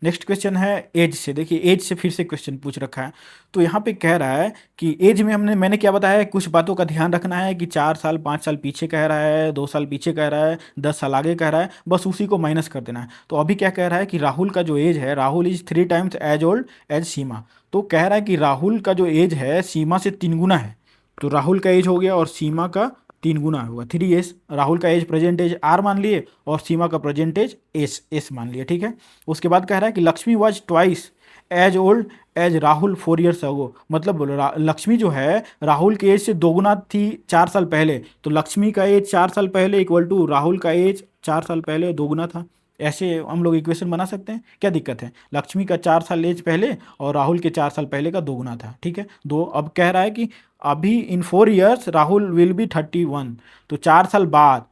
नेक्स्ट क्वेश्चन है एज से। देखिए एज से फिर से क्वेश्चन पूछ रखा है, तो यहाँ पे कह रहा है कि एज में मैंने क्या बताया है, कुछ बातों का ध्यान रखना है कि 4 साल 5 साल पीछे कह रहा है, 2 साल पीछे कह रहा है, 10 साल आगे कह रहा है, बस उसी को माइनस कर देना है। तो अभी क्या कह रहा है कि राहुल का जो एज है, Rahul is 3 times as old as Seema, तो कह रहा है कि राहुल का जो एज है सीमा से 3 गुना है, तो राहुल का एज हो गया और सीमा का 3 गुना होगा 3s। राहुल का एज प्रेजेंट एज आर मान लिए और सीमा का प्रेजेंट एज एस मान लिए, ठीक है। उसके बाद कह रहा है कि Lakshmi was twice as old as Rahul 4 years ago, मतलब लक्ष्मी जो है राहुल के एज से 2 गुना थी 4 साल पहले, तो लक्ष्मी का एज 4 साल पहले इक्वल टू राहुल का एज 4 साल पहले 2 गुना था। ऐसे हम लोग इक्वेशन बना सकते हैं, क्या दिक्कत है। लक्ष्मी का 4 साल एज पहले और राहुल के 4 साल पहले का 2 गुना था, ठीक है। दो अब कह रहा है कि अभी इन 4 years राहुल विल बी 31, तो 4 साल बाद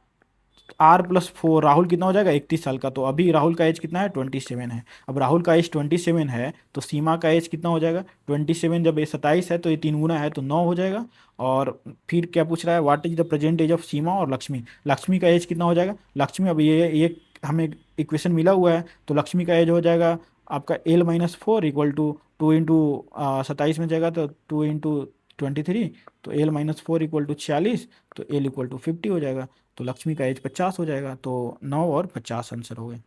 R+4 राहुल कितना हो जाएगा 31 साल का, तो अभी राहुल का एज कितना है 27 है। अब राहुल का एज 27 है तो सीमा का एज कितना हो जाएगा 27, जब ये 27 है तो ये 3 गुना है तो 9 हो जाएगा। और फिर क्या पूछ रहा है, what is the present age of Seema और लक्ष्मी, लक्ष्मी का एज कितना हो जाएगा। लक्ष्मी अब ये हमें इक्वेशन मिला हुआ है, तो लक्ष्मी का एज हो जाएगा आपका L-4 इक्वल टू 2 इंटू 27 में जाएगा तो 2 इंटू 23, तो L-4 इक्वल टू 46, तो L इक्वल टू 50 हो जाएगा, तो लक्ष्मी का एज 50 हो जाएगा, तो 9 और 50 आंसर हो गए।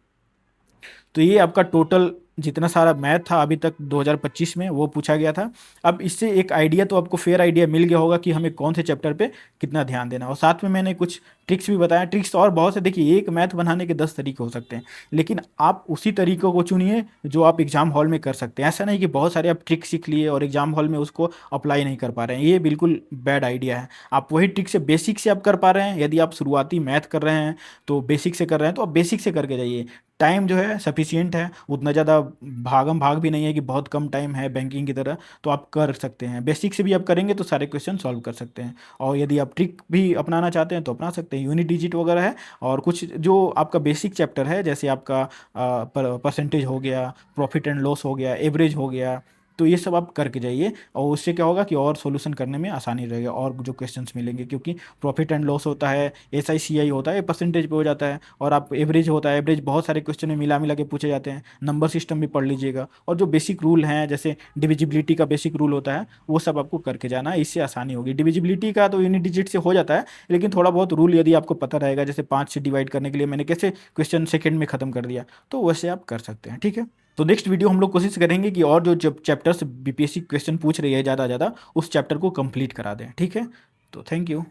तो ये आपका टोटल जितना सारा मैथ था अभी तक 2025 में वो पूछा गया था। अब इससे एक आइडिया तो आपको फेयर आइडिया मिल गया होगा कि हमें कौन से चैप्टर पे कितना ध्यान देना, और साथ में मैंने कुछ ट्रिक्स भी बताया। ट्रिक्स और बहुत से, देखिए एक मैथ बनाने के 10 तरीके हो सकते हैं, लेकिन आप उसी तरीकों को चुनिए जो आप एग्जाम हॉल में कर सकते हैं। ऐसा नहीं कि बहुत सारे आप ट्रिक सीख लिए और एग्जाम हॉल में उसको अप्लाई नहीं कर पा रहे हैं, ये बिल्कुल बैड आइडिया है। आप वही ट्रिक से बेसिक से आप कर पा रहे हैं, यदि आप शुरुआती मैथ कर रहे हैं तो बेसिक से कर रहे हैं, तो आप बेसिक से करके जाइए। टाइम जो है सफिशियंट है, उतना ज़्यादा भागम भाग भी नहीं है कि बहुत कम टाइम है बैंकिंग की तरह, तो आप कर सकते हैं। बेसिक से भी आप करेंगे तो सारे क्वेश्चन सॉल्व कर सकते हैं, और यदि आप ट्रिक भी अपनाना चाहते हैं तो अपना सकते हैं। यूनिट डिजिट वगैरह है, और कुछ जो आपका बेसिक चैप्टर है जैसे आपका परसेंटेज हो गया, प्रॉफिट एंड लॉस हो गया, एवरेज हो गया, तो ये सब आप करके जाइए, और उससे क्या होगा कि और सॉल्यूशन करने में आसानी रहेगा, और जो क्वेश्चंस मिलेंगे, क्योंकि प्रॉफिट एंड लॉस होता है, SI CI होता है, परसेंटेज पे हो जाता है, और आप एवरेज होता है, एवरेज बहुत सारे क्वेश्चन में मिला मिला के पूछे जाते हैं। नंबर सिस्टम भी पढ़ लीजिएगा, और जो बेसिक रूल हैं जैसे डिविजिबिलिटी का बेसिक रूल होता है वो सब आपको करके जाना है, इससे आसानी होगी। डिविजिबिलिटी का तो यूनिट डिजिट से हो जाता है, लेकिन थोड़ा बहुत रूल यदि आपको पता रहेगा, जैसे 5 से डिवाइड करने के लिए मैंने कैसे क्वेश्चन सेकंड में ख़त्म कर दिया, तो वैसे आप कर सकते हैं, ठीक है। तो नेक्स्ट वीडियो हम लोग कोशिश करेंगे कि और जो चैप्टर से बीपीएससी क्वेश्चन पूछ रही है ज़्यादा उस चैप्टर को कंप्लीट करा दें, ठीक है। तो थैंक यू।